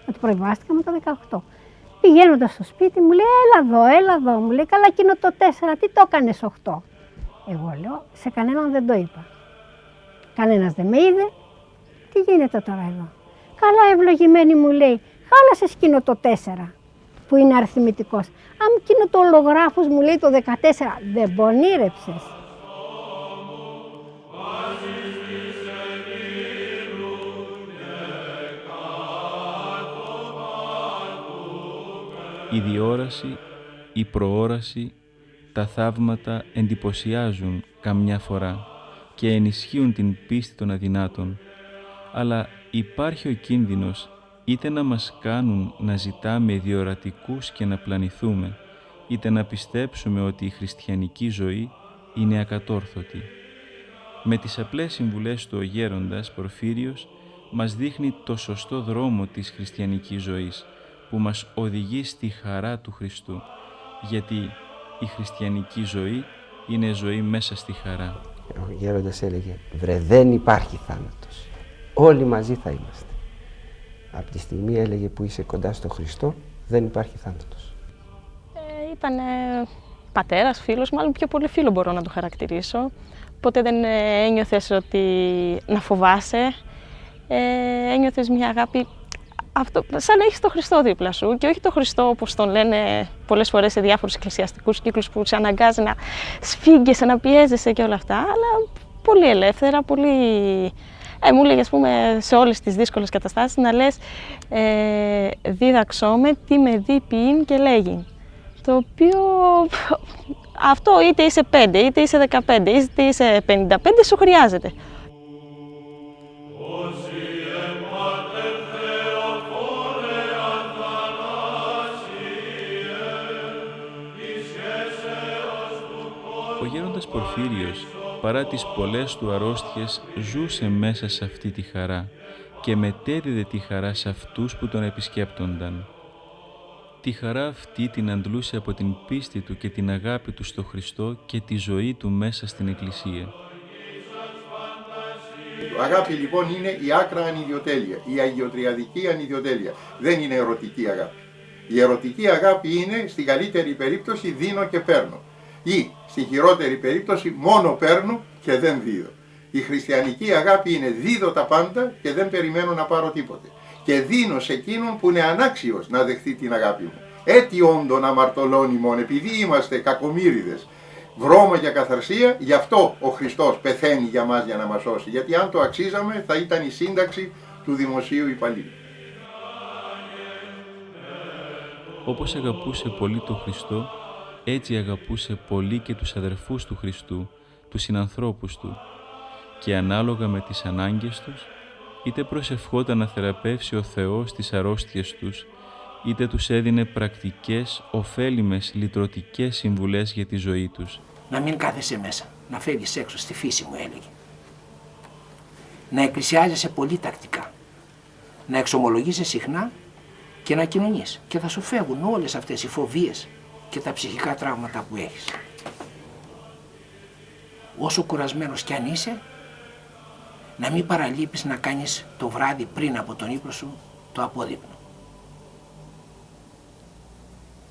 ότι προεβάστηκα με το 18. Πηγαίνοντας στο σπίτι μου λέει, έλα εδώ, μου λέει, καλά εκείνο το 4, τι το έκανες 8. Εγώ λέω, σε κανέναν δεν το είπα. Κανένας δεν με είδε, τι γίνεται τώρα εδώ. Καλά ευλογημένη μου λέει, χάλασες εκείνο το 4 που είναι αριθμητικός. Αν εκείνο το ολογράφος μου λέει το 14, δεν πονήρεψες.
Η διόραση, η προόραση, τα θαύματα εντυπωσιάζουν καμιά φορά και ενισχύουν την πίστη των αδυνάτων, αλλά υπάρχει ο κίνδυνος είτε να μας κάνουν να ζητάμε διορατικούς και να πλανηθούμε, είτε να πιστέψουμε ότι η χριστιανική ζωή είναι ακατόρθωτη. Με τις απλές συμβουλές του ο γέροντας Πορφύριος μας δείχνει το σωστό δρόμο της χριστιανικής ζωής, που μας οδηγεί στη χαρά του Χριστού, γιατί η χριστιανική ζωή είναι ζωή μέσα στη χαρά.
Ο γέροντας έλεγε, βρε δεν υπάρχει θάνατος, όλοι μαζί θα είμαστε. Από τη στιγμή έλεγε που είσαι κοντά στο Χριστό, δεν υπάρχει θάνατος.
Ήταν πατέρας, φίλος, μάλλον πιο πολύ φίλο μπορώ να το χαρακτηρίσω. Ποτέ δεν ένιωθες ότι να φοβάσαι, ένιωθες μια αγάπη, αυτό, σαν να έχεις τον Χριστό δίπλα σου και όχι τον Χριστό όπως τον λένε πολλές φορές σε διάφορους εκκλησιαστικούς κύκλους που σε αναγκάζει να σφίγγεσαι, να πιέζεσαι και όλα αυτά, αλλά πολύ ελεύθερα, πολύ... μου λέγε, ας πούμε, σε όλες τις δύσκολες καταστάσεις να λες «δίδαξό με τι με δει ποιήν και λέγει». Το οποίο αυτό είτε είσαι 5, είτε είσαι 15, είτε είσαι 55, σου χρειάζεται.
Ο γέροντας Πορφύριος, παρά τις πολλές του αρρώστιες, ζούσε μέσα σε αυτή τη χαρά και μετέδιδε τη χαρά σε αυτούς που τον επισκέπτονταν. Τη χαρά αυτή την αντλούσε από την πίστη του και την αγάπη του στο Χριστό και τη ζωή του μέσα στην Εκκλησία.
Αγάπη λοιπόν είναι η άκρα ανιδιοτέλεια, η αγιοτριαδική ανιδιοτέλεια. Δεν είναι ερωτική αγάπη. Η ερωτική αγάπη είναι στην καλύτερη περίπτωση δίνω και παίρνω. Ή στη χειρότερη περίπτωση μόνο παίρνω και δεν δίδω. Η χριστιανική αγάπη είναι δίδω τα πάντα και δεν περιμένω να πάρω τίποτε. Και δίνω σε εκείνον που είναι ανάξιος να δεχθεί την αγάπη μου. Έτσι όντων αμαρτωλώνυμων, επειδή είμαστε κακομοίριδες, βρώμα για καθαρσία, γι' αυτό ο Χριστός πεθαίνει για μας για να μας σώσει. Γιατί αν το αξίζαμε θα ήταν η σύνταξη του δημοσίου υπαλλήλου.
Όπως αγαπούσε πολύ τον Χριστό, έτσι αγαπούσε πολύ και τους αδερφούς του Χριστού, τους συνανθρώπους του, και ανάλογα με τις ανάγκες τους, είτε προσευχόταν να θεραπεύσει ο Θεός τις αρρώστιες τους, είτε τους έδινε πρακτικές, ωφέλιμες, λυτρωτικές συμβουλές για τη ζωή τους.
Να μην κάθεσαι μέσα, να φεύγεις έξω, στη φύση μου έλεγε. Να εκκλησιάζεσαι πολύ τακτικά, να εξομολογείσαι συχνά και να κοινωνείς και θα σου φεύγουν όλες αυτές οι φοβίες και τα ψυχικά τραύματα που έχεις. Όσο κουρασμένος κι αν είσαι, να μην παραλείπεις να κάνεις το βράδυ πριν από τον ύπνο σου το απόδειπνο.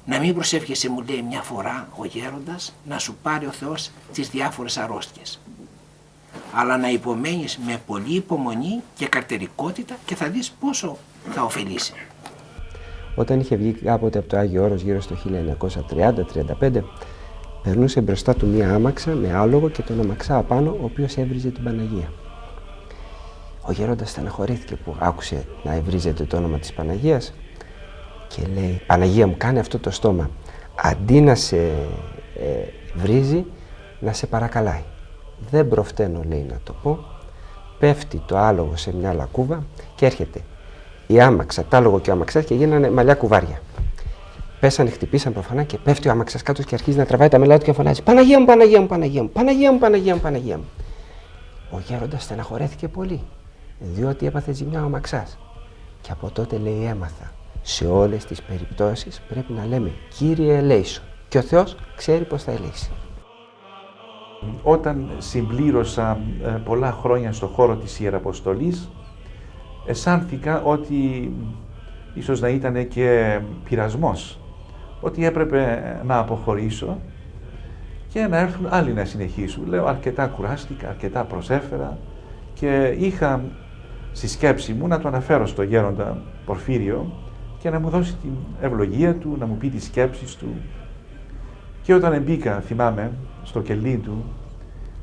Να μην προσεύχεσαι, μου λέει μια φορά ο γέροντας, να σου πάρει ο Θεός τις διάφορες αρρώστιες. Αλλά να υπομένεις με πολλή υπομονή και καρτερικότητα και θα δεις πόσο θα ωφελήσει.
Όταν είχε βγει κάποτε από το Άγιο Όρος γύρω στο 1930-35, περνούσε μπροστά του μία άμαξα με άλογο και τον αμαξά απάνω, ο οποίος έβριζε την Παναγία. Ο γέροντας στεναχωρήθηκε που άκουσε να ευρίζεται το όνομα της Παναγίας και λέει «Παναγία μου, κάνε αυτό το στόμα, αντί να σε βρίζει, να σε παρακαλάει». Δεν προφταίνω, λέει, να το πω. Πέφτει το άλογο σε μια λακκούβα και έρχεται η άμαξα, τ' άλογο και ο αμαξάς και γίνανε μαλλιά κουβάρια. Πέσανε, χτυπήσαν προφανά και πέφτει ο αμαξάς κάτω και αρχίζει να τραβάει τα μελά του και φωνάζει «Παναγία μου, Παναγία μου, Παναγία μου, Παναγία μου, Παναγία μου, Παναγία μου». Ο γέροντας στεναχωρέθηκε πολύ, διότι έπαθε ζημιά ο αμαξάς. Και από τότε, λέει, έμαθα, σε όλες τις περιπτώσεις πρέπει να λέμε «Κύριε ελέησον» και ο Θεός ξέρει πώς θα ελέησει.
Όταν συμπλήρωσα πολλά χρόνια στον χώρο της Ιεραποστολής, αισθάνθηκα ότι ίσως να ήταν και πειρασμός, ότι έπρεπε να αποχωρήσω και να έρθουν άλλοι να συνεχίσουν. Λέω, αρκετά κουράστηκα, αρκετά προσέφερα και είχα στη σκέψη μου να το αναφέρω στο γέροντα Πορφύριο και να μου δώσει την ευλογία του, να μου πει τις σκέψεις του Και όταν μπήκα, θυμάμαι, στο κελί του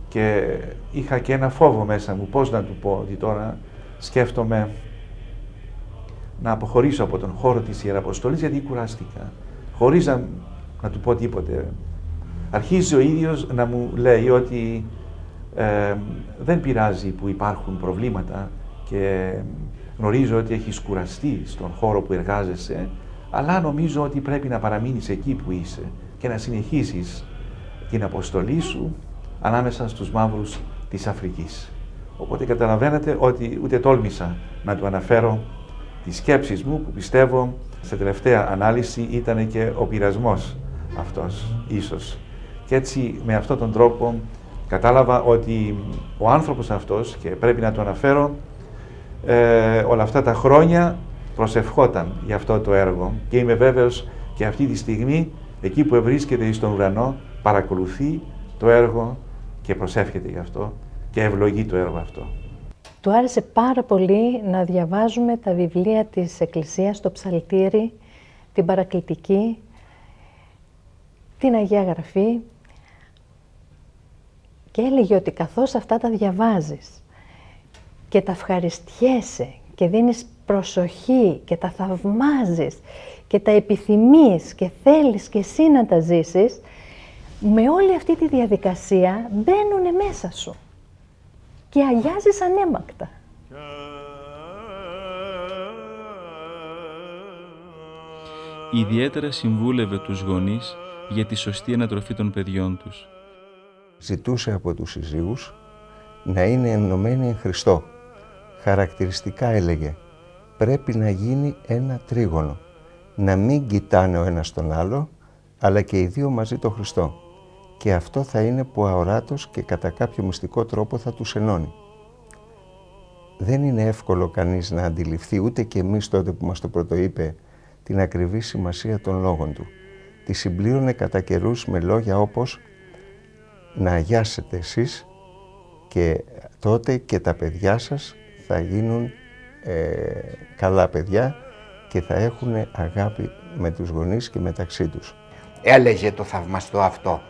και είχα και ένα φόβο μέσα μου, πώς να του πω, ότι τώρα σκέφτομαι να αποχωρήσω από τον χώρο της Ιεραποστολής, γιατί κουράστηκα, χωρίς να του πω τίποτε. Αρχίζει ο ίδιος να μου λέει ότι δεν πειράζει που υπάρχουν προβλήματα και γνωρίζω ότι έχεις κουραστεί στον χώρο που εργάζεσαι, αλλά νομίζω ότι πρέπει να παραμείνεις εκεί που είσαι και να συνεχίσεις την αποστολή σου ανάμεσα στους μαύρους της Αφρικής. Οπότε καταλαβαίνετε ότι ούτε τόλμησα να του αναφέρω τις σκέψεις μου, που πιστεύω σε τελευταία ανάλυση ήταν και ο πειρασμός αυτός ίσως. Και έτσι με αυτόν τον τρόπο κατάλαβα ότι ο άνθρωπος αυτός, και πρέπει να το αναφέρω, όλα αυτά τα χρόνια προσευχόταν για αυτό το έργο και είμαι βέβαιος και αυτή τη στιγμή εκεί που βρίσκεται στον ουρανό παρακολουθεί το έργο και προσεύχεται γι' αυτό και ευλογεί το έργο αυτό.
Του άρεσε πάρα πολύ να διαβάζουμε τα βιβλία της Εκκλησίας, το Ψαλτήρι, την Παρακλητική, την Αγία Γραφή, και έλεγε ότι καθώς αυτά τα διαβάζεις και τα ευχαριστιέσαι και δίνεις προσοχή και τα θαυμάζεις και τα επιθυμείς και θέλεις και εσύ να τα ζήσεις, με όλη αυτή τη διαδικασία μπαίνουνε μέσα σου και αγιάζεις ανέμακτα.
Ιδιαίτερα συμβούλευε τους γονείς για τη σωστή ανατροφή των παιδιών τους.
Ζητούσε από τους συζύγους να είναι ενωμένοι εν Χριστώ. Χαρακτηριστικά έλεγε, πρέπει να γίνει ένα τρίγωνο. Να μην κοιτάνε ο ένας τον άλλο, αλλά και οι δύο μαζί τον Χριστό. Και αυτό θα είναι που αοράτος και κατά κάποιο μυστικό τρόπο θα τους ενώνει. Δεν είναι εύκολο κανείς να αντιληφθεί, ούτε και εμείς τότε που μας το πρωτοείπε, την ακριβή σημασία των λόγων του. Τη συμπλήρωνε κατά καιρούς με λόγια όπως να αγιάσετε εσείς και τότε και τα παιδιά σας θα γίνουν καλά παιδιά και θα έχουν αγάπη με τους γονείς και μεταξύ τους.
Έλεγε το θαυμαστό αυτό,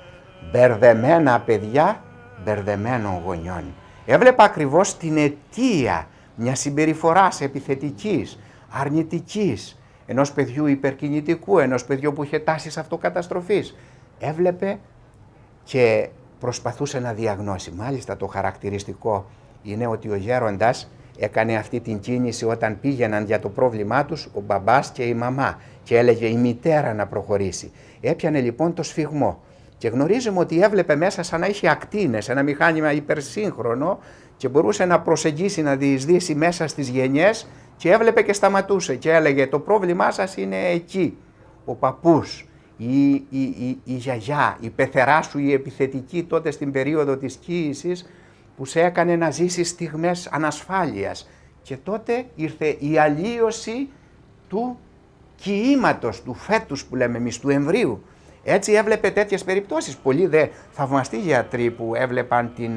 μπερδεμένα παιδιά μπερδεμένων γονιών. Έβλεπα ακριβώς την αιτία μιας συμπεριφοράς επιθετικής, αρνητικής, ενός παιδιού υπερκινητικού, ενός παιδιού που είχε τάσεις αυτοκαταστροφής. Έβλεπε και προσπαθούσε να διαγνώσει. Μάλιστα το χαρακτηριστικό είναι ότι ο γέροντας έκανε αυτή την κίνηση όταν πήγαιναν για το πρόβλημά τους ο μπαμπάς και η μαμά και έλεγε η μητέρα να προχωρήσει. Έπιανε λοιπόν το σφιγμό και γνωρίζουμε ότι έβλεπε μέσα σαν να είχε ακτίνες, ένα μηχάνημα υπερσύγχρονο και μπορούσε να προσεγγίσει, να διεισδύσει μέσα στις γενιές και έβλεπε και σταματούσε και έλεγε το πρόβλημά σας είναι εκεί. Ο παππούς, η γιαγιά, η πεθερά σου, η επιθετική τότε στην περίοδο της κύησης που σε έκανε να ζήσεις στιγμές ανασφάλειας. Και τότε ήρθε η αλλίωση του κοιήματος, του φέτους που λέμε εμείς, του εμβρίου. Έτσι έβλεπε τέτοιες περιπτώσεις. Πολλοί δε θαυμαστοί γιατροί που έβλεπαν την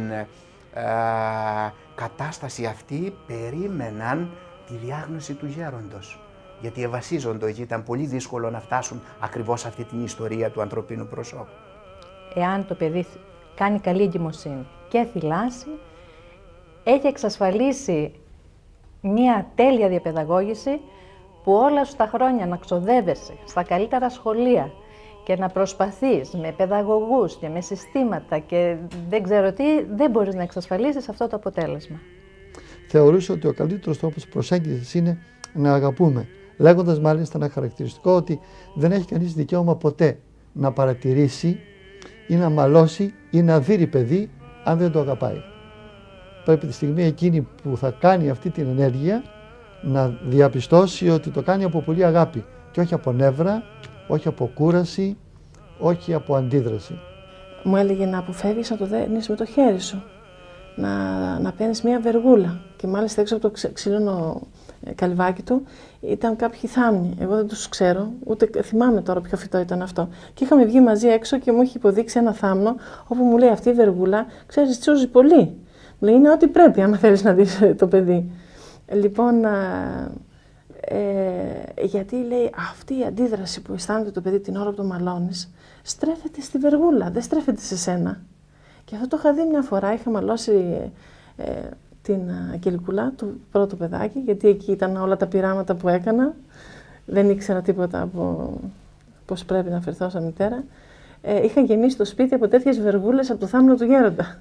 κατάσταση αυτή περίμεναν τη διάγνωση του γέροντος. Γιατί ευασίζονται εκεί, ήταν πολύ δύσκολο να φτάσουν ακριβώς αυτή την ιστορία του ανθρωπίνου προσώπου.
Εάν το παιδί κάνει καλή εγκυμοσύνη και θυλάσει, έχει εξασφαλίσει μία τέλεια διαπαιδαγώγηση που όλα σου τα χρόνια να ξοδεύεσαι στα καλύτερα σχολεία και να προσπαθείς με παιδαγωγούς και με συστήματα και δεν ξέρω τι, δεν μπορείς να εξασφαλίσεις αυτό το αποτέλεσμα.
Θεωρούσα ότι ο καλύτερος τρόπος προσέγγισης είναι να αγαπούμε, λέγοντας μάλιστα ένα χαρακτηριστικό ότι δεν έχει κανείς δικαίωμα ποτέ να παρατηρήσει ή να μαλώσει ή να δείρει παιδί αν δεν το αγαπάει. Πρέπει τη στιγμή εκείνη που θα κάνει αυτή την ενέργεια να διαπιστώσει ότι το κάνει από πολύ αγάπη και όχι από νεύρα, όχι από κούραση, όχι από αντίδραση.
Μου έλεγε να αποφεύγεις να το δένεις με το χέρι σου, να παίρνεις μια βεργούλα και μάλιστα έξω από το ξύλινο καλυβάκι του ήταν κάποιοι θάμνοι. Εγώ δεν τους ξέρω, ούτε θυμάμαι τώρα ποιο φυτό ήταν αυτό. Και είχαμε βγει μαζί έξω και μου είχε υποδείξει ένα θάμνο όπου μου λέει αυτή η βεργούλα, ξέρεις, τσούζει πολύ. Μου λέει είναι ό,τι πρέπει άμα θέλεις να δεις το παιδί. Λοιπόν, γιατί λέει αυτή η αντίδραση που αισθάνεται το παιδί την ώρα που το μαλώνεις στρέφεται στη βεργούλα, δεν στρέφεται σε σένα. Και αυτό το είχα δει μια φορά, είχα μαλώσει την Αγγελικούλα, το πρώτο παιδάκι, γιατί εκεί ήταν όλα τα πειράματα που έκανα. Δεν ήξερα τίποτα από πώς πρέπει να φερθώ σαν μητέρα. Είχα γεμίσει το σπίτι από τέτοιες βεργούλες από το θάμνο του γέροντα.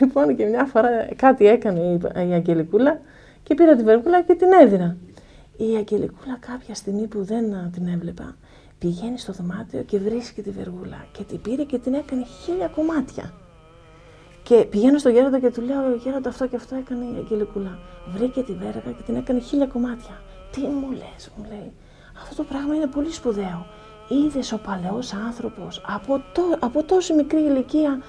Λοιπόν, και μια φορά κάτι έκανε η Αγγελικούλα και πήρα τη βεργούλα και την έδινα. Η Αγγελικούλα κάποια στιγμή που δεν την έβλεπα, πηγαίνει στο δωμάτιο και βρίσκει τη βεργούλα και την πήρε και την έκανε 1000 κομμάτια. Και πηγαίνω στο γέροντα και του λέω: Γέροντα, αυτό και αυτό έκανε η Αγγελικούλα. Βρήκε τη βέργα και την έκανε 1000 κομμάτια. Τι μου λες, μου λέει. Αυτό το πράγμα είναι πολύ σπουδαίο. Είδες ο παλαιός άνθρωπος από τόση μικρή ηλικία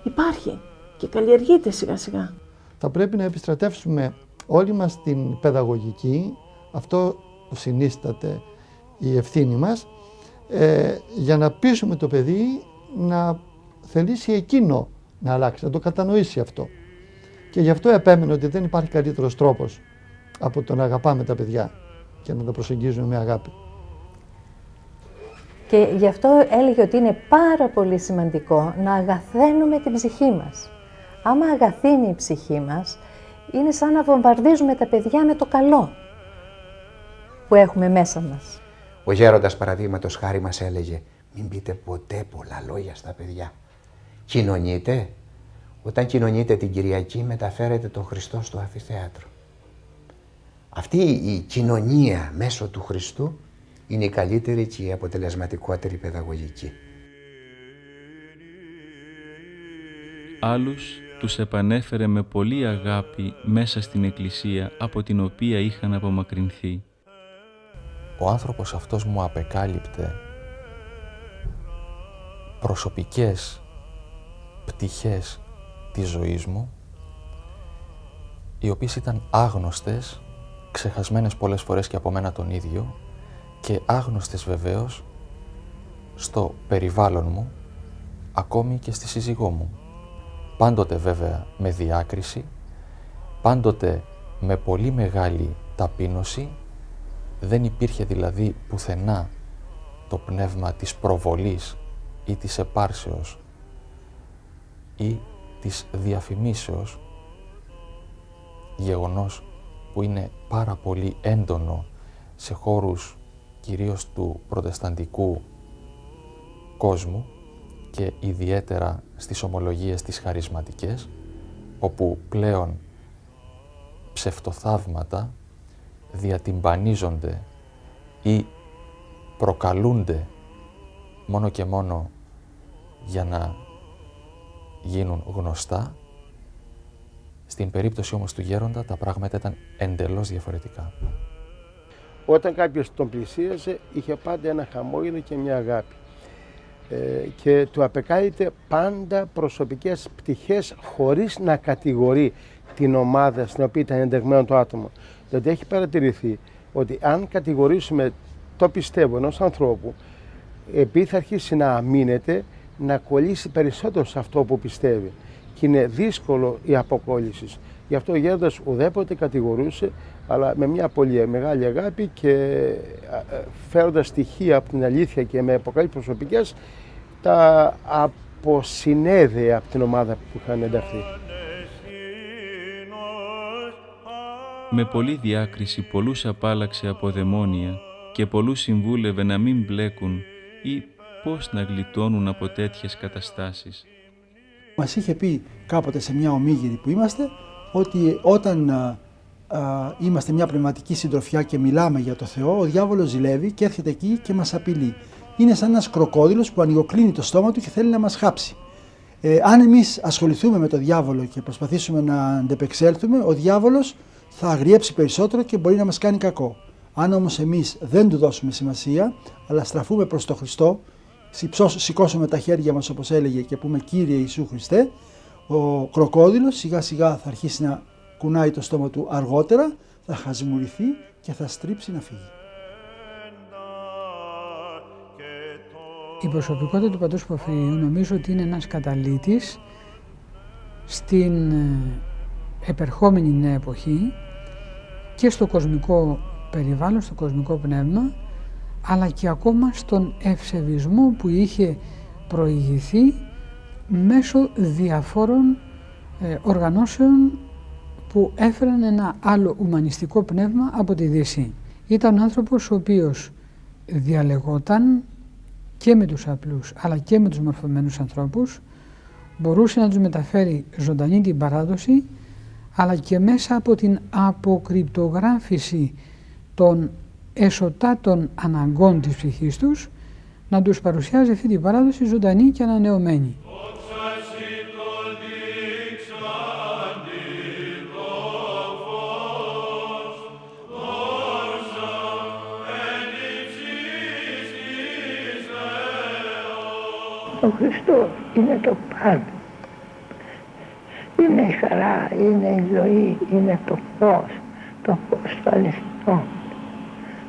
υπάρχει και καλλιεργείται σιγά σιγά.
Θα πρέπει να επιστρατεύσουμε όλοι μας την παιδαγωγική, αυτό που συνίσταται η ευθύνη μας, για να πείσουμε το παιδί να θελήσει εκείνο να αλλάξει, να το κατανοήσει αυτό. Και γι' αυτό επέμενε ότι δεν υπάρχει καλύτερος τρόπος από το να αγαπάμε τα παιδιά και να τα προσεγγίζουμε με αγάπη.
Και γι' αυτό έλεγε ότι είναι πάρα πολύ σημαντικό να αγαθαίνουμε την ψυχή μας. Άμα αγαθύνει η ψυχή μας, είναι σαν να βομβαρδίζουμε τα παιδιά με το καλό που έχουμε μέσα μας.
Ο γέροντας παραδείγματος χάρη μας έλεγε: μην πείτε ποτέ πολλά λόγια στα παιδιά. Κοινωνείτε. Όταν κοινωνείτε την Κυριακή, μεταφέρετε τον Χριστό στο αμφιθέατρο. Αυτή η κοινωνία μέσω του Χριστού είναι η καλύτερη και η αποτελεσματικότερη παιδαγωγική.
Άλλους τους επανέφερε με πολλή αγάπη μέσα στην εκκλησία από την οποία είχαν απομακρυνθεί.
Ο άνθρωπος αυτός μου απεκάλυπτε προσωπικές πτυχές της ζωής μου, οι οποίες ήταν άγνωστες, ξεχασμένες πολλές φορές και από μένα τον ίδιο, και άγνωστες βεβαίως στο περιβάλλον μου, ακόμη και στη σύζυγό μου. Πάντοτε βέβαια με διάκριση, πάντοτε με πολύ μεγάλη ταπείνωση, δεν υπήρχε δηλαδή πουθενά το πνεύμα της προβολής ή της επάρσεως ή της διαφημίσεως, γεγονός που είναι πάρα πολύ έντονο σε χώρους κυρίως του προτεσταντικού κόσμου και ιδιαίτερα στις ομολογίες τις χαρισματικές, όπου πλέον ψευτοθαύματα διατυμπανίζονται ή προκαλούνται μόνο και μόνο για να γίνουν γνωστά. Στην περίπτωση όμως του γέροντα τα πράγματα ήταν εντελώς διαφορετικά.
Όταν κάποιος τον πλησίαζε, είχε πάντα ένα χαμόγελο και μια αγάπη. Και του απεκάλυπτε πάντα προσωπικές πτυχές χωρίς να κατηγορεί την ομάδα στην οποία ήταν εντεγμένο το άτομο. Δηλαδή έχει παρατηρηθεί ότι αν κατηγορήσουμε το πιστεύω ενός ανθρώπου, επειδή θα αρχίσει να αμήνεται, να κολλήσει περισσότερο σε αυτό που πιστεύει. Και είναι δύσκολο η αποκόλληση. Γι' αυτό ο γέροντας ουδέποτε κατηγορούσε, αλλά με μια πολύ μεγάλη αγάπη και φέροντας στοιχεία από την αλήθεια και με αποκαλύψεις προσωπικές, τα αποσυνέδεε από την ομάδα που είχαν ενταχθεί.
Με πολλή διάκριση πολλούς απάλαξε από δαιμόνια και πολλούς συμβούλευε να μην μπλέκουν ή πώς να γλιτώνουν από τέτοιες καταστάσεις.
Μας είχε πει κάποτε σε μια ομίγυρη που είμαστε ότι όταν είμαστε μια πνευματική συντροφιά και μιλάμε για το Θεό, ο διάβολος ζηλεύει και έρχεται εκεί και μας απειλεί. Είναι σαν ένας κροκόδιλος που ανοιγοκλίνει το στόμα του και θέλει να μας χάψει. Αν εμείς ασχοληθούμε με τον διάβολο και προσπαθήσουμε να αντεπεξέλθουμε, ο διάβολος θα αγριέψει περισσότερο και μπορεί να μας κάνει κακό. Αν όμως εμείς δεν του δώσουμε σημασία, αλλά στραφούμε προς τον Χριστό, σηκώσουμε τα χέρια μας όπως έλεγε και πούμε Κύριε Ιησού Χριστέ, ο κροκόδιλος σιγά σιγά θα αρχίσει να κουνάει το στόμα του αργότερα, θα χασμουρηθεί και θα στρίψει να φύγει.
Η προσωπικότητα του Πατρός Πορφυρίου νομίζω ότι είναι ένας καταλύτης στην επερχόμενη νέα εποχή και στο κοσμικό περιβάλλον, στο κοσμικό πνεύμα, αλλά και ακόμα στον ευσεβισμό που είχε προηγηθεί μέσω διαφόρων οργανώσεων που έφεραν ένα άλλο ουμανιστικό πνεύμα από τη Δύση. Ήταν άνθρωπος ο οποίος διαλεγόταν και με τους απλούς αλλά και με τους μορφωμένους ανθρώπους, μπορούσε να τους μεταφέρει ζωντανή την παράδοση, αλλά και μέσα από την αποκρυπτογράφηση των εσωτάτων αναγκών της ψυχής τους να τους παρουσιάζει αυτή την παράδοση ζωντανή και ανανεωμένη.
Ο Χριστός είναι το πάντα. Είναι η χαρά, είναι η ζωή, είναι το φως του αληθινό.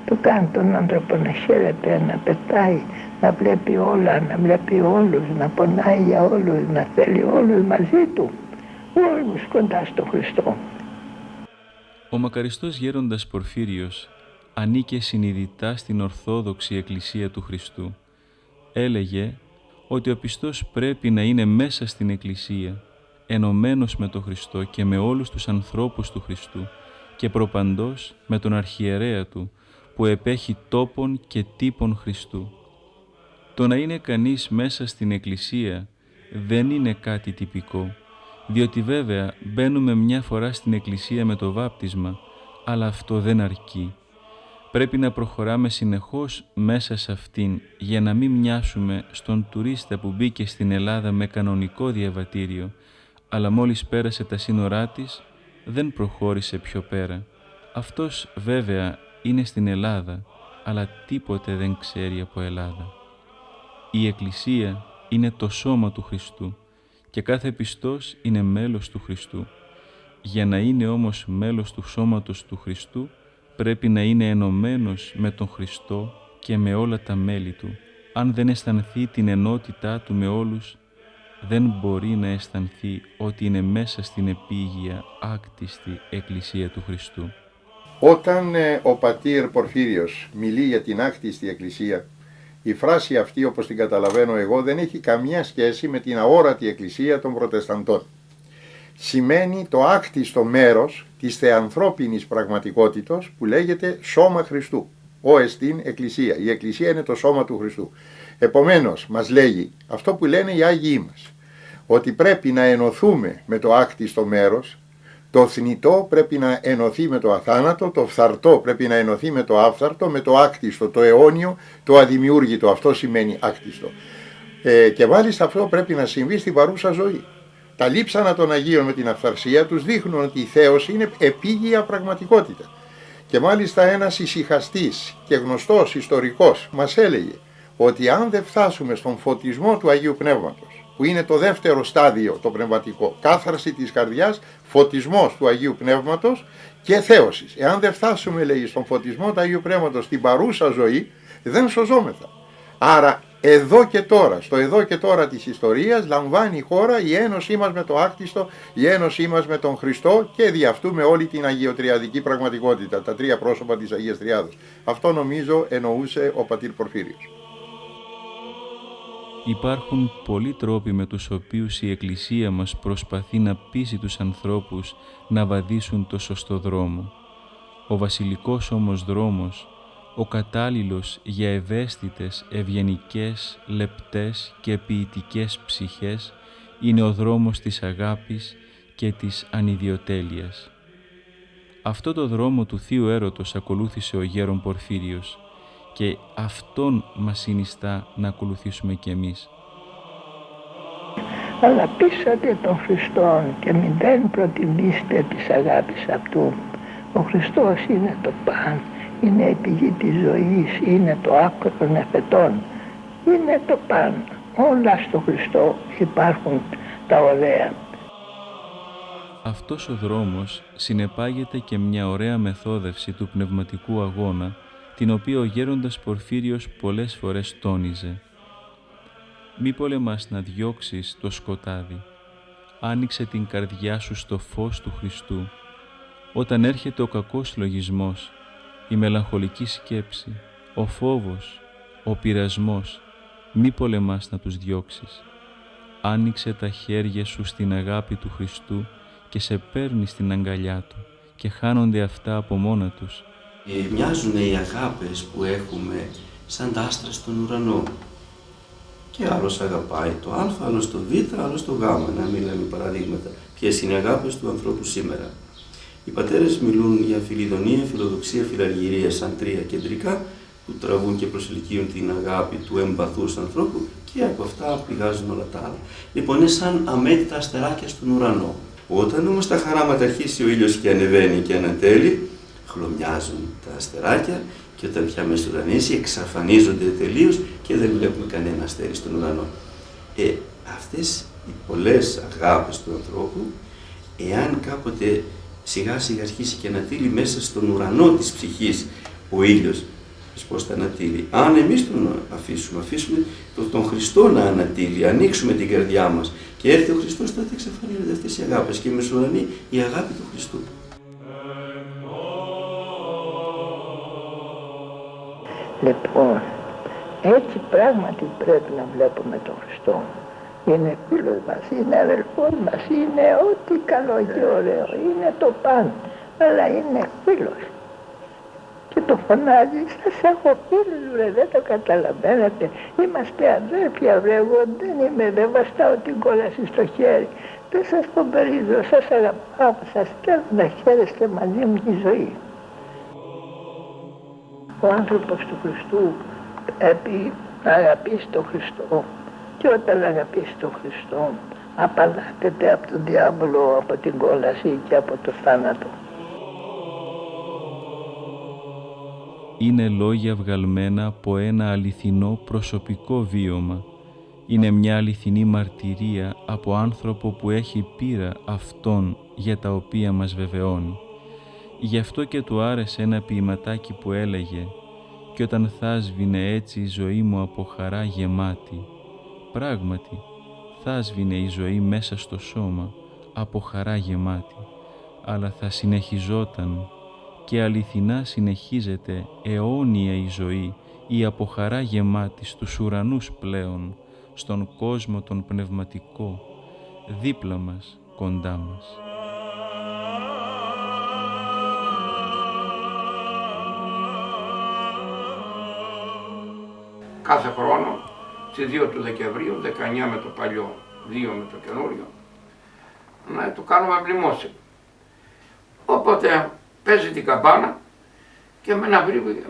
Του κάνει τον άνθρωπο να χαίρεται, να πετάει, να βλέπει όλα, να βλέπει όλους, να πονάει για όλους, να θέλει όλους μαζί του, όλους κοντά στο Χριστό.
Ο μακαριστός γέροντας Πορφύριος ανήκε συνειδητά στην Ορθόδοξη Εκκλησία του Χριστού. Έλεγε ότι ο πιστός πρέπει να είναι μέσα στην Εκκλησία, ενωμένος με τον Χριστό και με όλους τους ανθρώπους του Χριστού και προπαντός με τον αρχιερέα του, που επέχει τόπον και τύπον Χριστού. Το να είναι κανείς μέσα στην Εκκλησία δεν είναι κάτι τυπικό, διότι βέβαια μπαίνουμε μια φορά στην Εκκλησία με το βάπτισμα, αλλά αυτό δεν αρκεί. Πρέπει να προχωράμε συνεχώς μέσα σε αυτήν για να μην μοιάσουμε στον τουρίστα που μπήκε στην Ελλάδα με κανονικό διαβατήριο, αλλά μόλις πέρασε τα σύνορά της δεν προχώρησε πιο πέρα. Αυτός βέβαια είναι στην Ελλάδα, αλλά τίποτε δεν ξέρει από Ελλάδα. Η Εκκλησία είναι το σώμα του Χριστού και κάθε πιστός είναι μέλος του Χριστού. Για να είναι όμως μέλος του σώματος του Χριστού, πρέπει να είναι ενωμένος με τον Χριστό και με όλα τα μέλη του. Αν δεν αισθανθεί την ενότητά του με όλους, δεν μπορεί να αισθανθεί ότι είναι μέσα στην επίγεια άκτιστη Εκκλησία του Χριστού.
Όταν ο πατήρ Πορφύριος μιλεί για την άκτιστη Εκκλησία, η φράση αυτή, όπως την καταλαβαίνω εγώ, δεν έχει καμία σχέση με την αόρατη Εκκλησία των Προτεσταντών. Σημαίνει το άκτιστο μέρος της θεανθρώπινης πραγματικότητος που λέγεται σώμα Χριστού. Ο εστίν Εκκλησία. Η Εκκλησία είναι το σώμα του Χριστού. Επομένως, μας λέγει αυτό που λένε οι Άγιοι μας, ότι πρέπει να ενωθούμε με το άκτιστο μέρος, το θνητό πρέπει να ενωθεί με το αθάνατο, το φθαρτό πρέπει να ενωθεί με το άφθαρτο, με το άκτιστο, το αιώνιο, το αδημιούργητο. Αυτό σημαίνει άκτιστο. Και μάλιστα αυτό πρέπει να συμβεί στην παρούσα ζωή. Τα λείψανα των Αγίων με την αυθαρσία τους δείχνουν ότι η θέωση είναι επίγεια πραγματικότητα. Και μάλιστα ένας ησυχαστής και γνωστός ιστορικός μας έλεγε ότι αν δεν φτάσουμε στον φωτισμό του Αγίου Πνεύματος, που είναι το δεύτερο στάδιο το πνευματικό, κάθαρση της καρδιάς, φωτισμός του Αγίου Πνεύματος και θέωσης. Εάν δεν φτάσουμε, λέει, στον φωτισμό του Αγίου Πνεύματος στην παρούσα ζωή, δεν σωζόμεθα. Άρα εδώ και τώρα, στο εδώ και τώρα της ιστορίας λαμβάνει η χώρα η ένωσή μας με το άκτιστο, η ένωσή μας με τον Χριστό και δι' αυτού με όλη την αγιοτριαδική πραγματικότητα, τα τρία πρόσωπα της Αγίας Τριάδος. Αυτό νομίζω εννοούσε ο πατήρ Πορφύριος.
Υπάρχουν πολλοί τρόποι με τους οποίους η Εκκλησία μας προσπαθεί να πείσει τους ανθρώπους να βαδίσουν το σωστό δρόμο. Ο βασιλικός όμως δρόμος, ο κατάλληλος για ευαίσθητες, ευγενικές, λεπτές και ποιητικές ψυχές, είναι ο δρόμος της αγάπης και της ανιδιοτέλειας. Αυτό το δρόμο του Θείου Έρωτος ακολούθησε ο γέρον Πορφύριος και αυτόν μας συνιστά να ακολουθήσουμε κι εμείς.
Αλλά πείσατε τον Χριστόν και μην δεν προτιμήστε της αγάπης αυτού. Ο Χριστός είναι το παν, είναι η πηγή της ζωής, είναι το άκρο των εφετών, είναι το παν. Όλα στο Χριστό υπάρχουν τα ωραία.
Αυτός ο δρόμος συνεπάγεται και μια ωραία μεθόδευση του πνευματικού αγώνα, την οποία ο γέροντας Πορφύριος πολλές φορές τόνιζε. Μη πολεμάς να διώξεις το σκοτάδι. Άνοιξε την καρδιά σου στο φως του Χριστού. Όταν έρχεται ο κακός λογισμός, η μελαγχολική σκέψη, ο φόβος, ο πειρασμός, μη πολεμάς να τους διώξεις. Άνοιξε τα χέρια σου στην αγάπη του Χριστού και σε παίρνει στην αγκαλιά Του και χάνονται αυτά από μόνα τους.
Μοιάζουν οι αγάπες που έχουμε σαν τα άστρα στον ουρανό. Και άλλος αγαπάει το α, άλλος το β, άλλος το γ. Να μην λέμε παραδείγματα. Ποιες είναι οι αγάπες του ανθρώπου σήμερα. Οι πατέρες μιλούν για φιλιδονία, φιλοδοξία, φιλαργυρία σαν τρία κεντρικά που τραβούν και προσελκύουν την αγάπη του εμπαθούς ανθρώπου και από αυτά πηγάζουν όλα τα άλλα. Λοιπόν, είναι σαν αμέτρητα αστεράκια στον ουρανό. Όταν όμως τα χαράματα αρχίσει ο ήλιος και ανεβαίνει και ανατέλει, χλωμιάζουν τα αστεράκια και όταν πια μεσουρανίσει εξαφανίζονται τελείως και δεν βλέπουμε κανένα αστέρι στον ουρανό. Αυτές οι πολλές αγάπες του ανθρώπου, εάν κάποτε σιγά σιγά αρχίσει και ανατείλει μέσα στον ουρανό της ψυχής ο ήλιος, πώς θα ανατείλει. Αν εμείς τον αφήσουμε τον Χριστό να ανατείλει, ανοίξουμε την καρδιά μας και έρθει ο Χριστός, τότε εξαφανίζονται αυτές οι αγάπες και μεσουρανεί η αγάπη του Χριστού.
Λοιπόν, έτσι πράγματι πρέπει να βλέπουμε τον Χριστό. Είναι φίλος μας, είναι αδελφός μας, είναι ό,τι καλό και ωραίο, είναι το παν, αλλά είναι φίλος. Και το φωνάζει, σας έχω φίλους βρε, δεν το καταλαβαίνετε, είμαστε αδέρφια βρε, εγώ δεν βαστάω την κόλαση στο χέρι, δεν σας πομπερίζω, σας αγαπάω, σας στέλνω να χαίρεστε μαζί μου τη ζωή. Ο άνθρωπος του Χριστού πρέπει να αγαπήσει τον Χριστό και όταν αγαπήσει τον Χριστό απαλλάσσεται από τον διάβολο, από την κόλαση και από το θάνατο.
Είναι λόγια βγαλμένα από ένα αληθινό προσωπικό βίωμα. Είναι μια αληθινή μαρτυρία από άνθρωπο που έχει πείρα αυτών για τα οποία μας βεβαιώνει. Γι' αυτό και του άρεσε ένα ποιηματάκι που έλεγε «Κι όταν θάσβηνε έτσι η ζωή μου από χαρά γεμάτη». Πράγματι, θάσβηνε η ζωή μέσα στο σώμα από χαρά γεμάτη, αλλά θα συνεχιζόταν και αληθινά συνεχίζεται αιώνια η ζωή, η από χαρά γεμάτη στους ουρανούς πλέον, στον κόσμο τον πνευματικό, δίπλα μας, κοντά μας.
Κάθε χρόνο, στις 2 του Δεκεμβρίου, 19 με το παλιό, 2 με το καινούριο, να το κάνουμε μνημόσυνο. Οπότε παίζει την καμπάνα και εμένα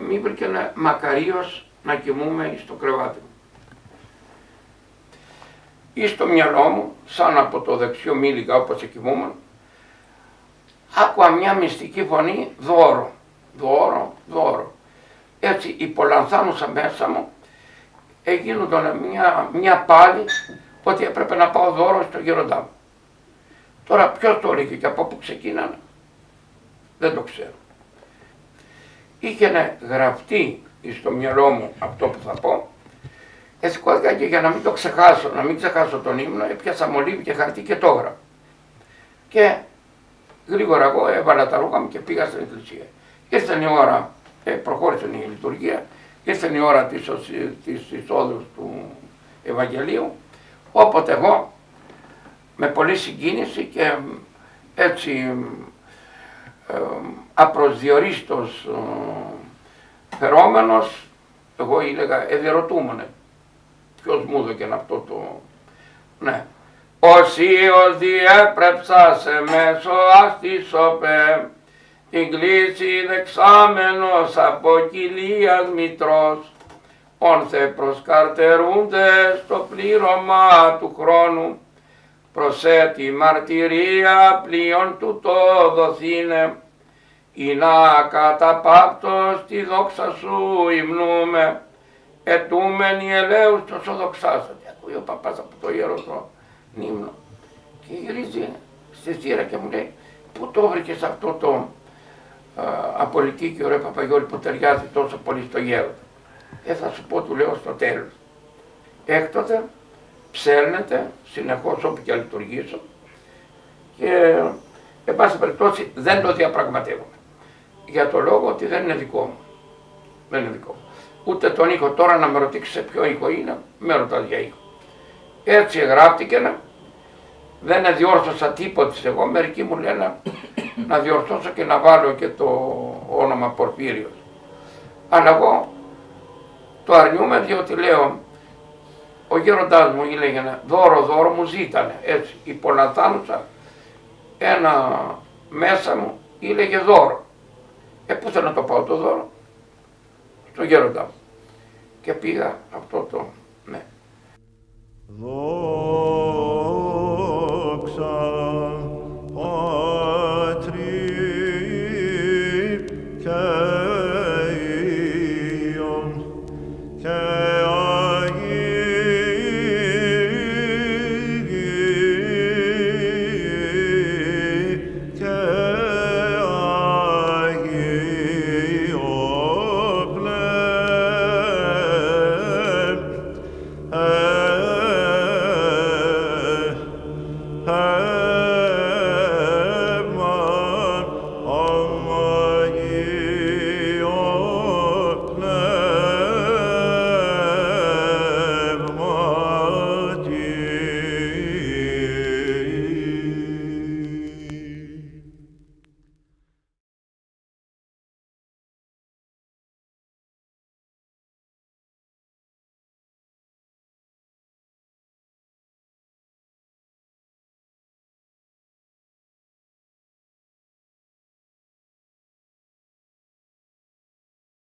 μη βρήκε μακαρίως να κοιμούμε στο κρεβάτι μου. Ή στο μυαλό μου, σαν από το δεξιό μίληκα όπως κοιμούμουν, άκουα μια μυστική φωνή, δώρο, δώρο, δώρο. Έτσι υπολανθάνουσα μέσα μου, έγινονταν μια πάλι ότι έπρεπε να πάω δώρο στο γέροντά μου. Τώρα ποιος το έλεγε και από πού ξεκίνανε, δεν το ξέρω. Είχε γραφτεί στο μυαλό μου αυτό που θα πω, σηκώθηκα και για να μην το ξεχάσω, να μην ξεχάσω τον ύμνο, έπιασα μολύβι και χαρτί και το έγραφα. Και γρήγορα εγώ έβαλα τα ρούχα μου και πήγα στην εκκλησία. Ήρθε η ώρα, προχώρησε η λειτουργία, ήρθε η ώρα της εισόδου του Ευαγγελίου, όποτε εγώ με πολλή συγκίνηση και έτσι απροσδιορίστος φερόμενος, εγώ έλεγα, διερωτούμενε, ποιος μου έδωκε αυτό το... Ναι. Οσίως διέπρεψα σε μέσω αστήσοπε, την κλίση δεξάμενος από κοιλίας μητρός, όνθε προσκαρτερούνται στο πλήρωμα του χρόνου, προσέτη μαρτυρία πλοίον του το δοθήνε, ή να καταπάπτως τη δόξα σου υμνούμε, ετούμενοι ελέους τόσο δοξάσατε. Ακούει ο παπάς από το ιερό ύμνο και γυρίζει στη θύρα και μου λέει, πού το βρήκες αυτό το απολυτίκιο ρε Παπαγιώλη που ταιριάζει τόσο πολύ στο γέροντα. Θα σου πω, του λέω στο τέλος. Έκτοτε ψέρνεται συνεχώς όπου και λειτουργήσω και εν πάση περιπτώσει δεν το διαπραγματεύομαι. για το λόγο ότι δεν είναι δικό μου. Δεν είναι δικό μου. Ούτε τον ήχο τώρα να με ρωτήσει σε ποιο ήχο είναι, με ρωτάς για ήχο. Έτσι γράφτηκε, δεν διόρθωσα τίποτα εγώ, μερικοί μου λένε να διορθώσω και να βάλω και το όνομα Πορφύριος. Αλλά εγώ το αρνιούμαι διότι λέω, ο γέροντάς μου έλεγε δώρο μου ζήτανε, έτσι, υπολατάνουσα ένα μέσα μου έλεγε δώρο. Πού θέλω να το πάω το δώρο, στο γέροντά μου. Και πήγα αυτό το, ναι.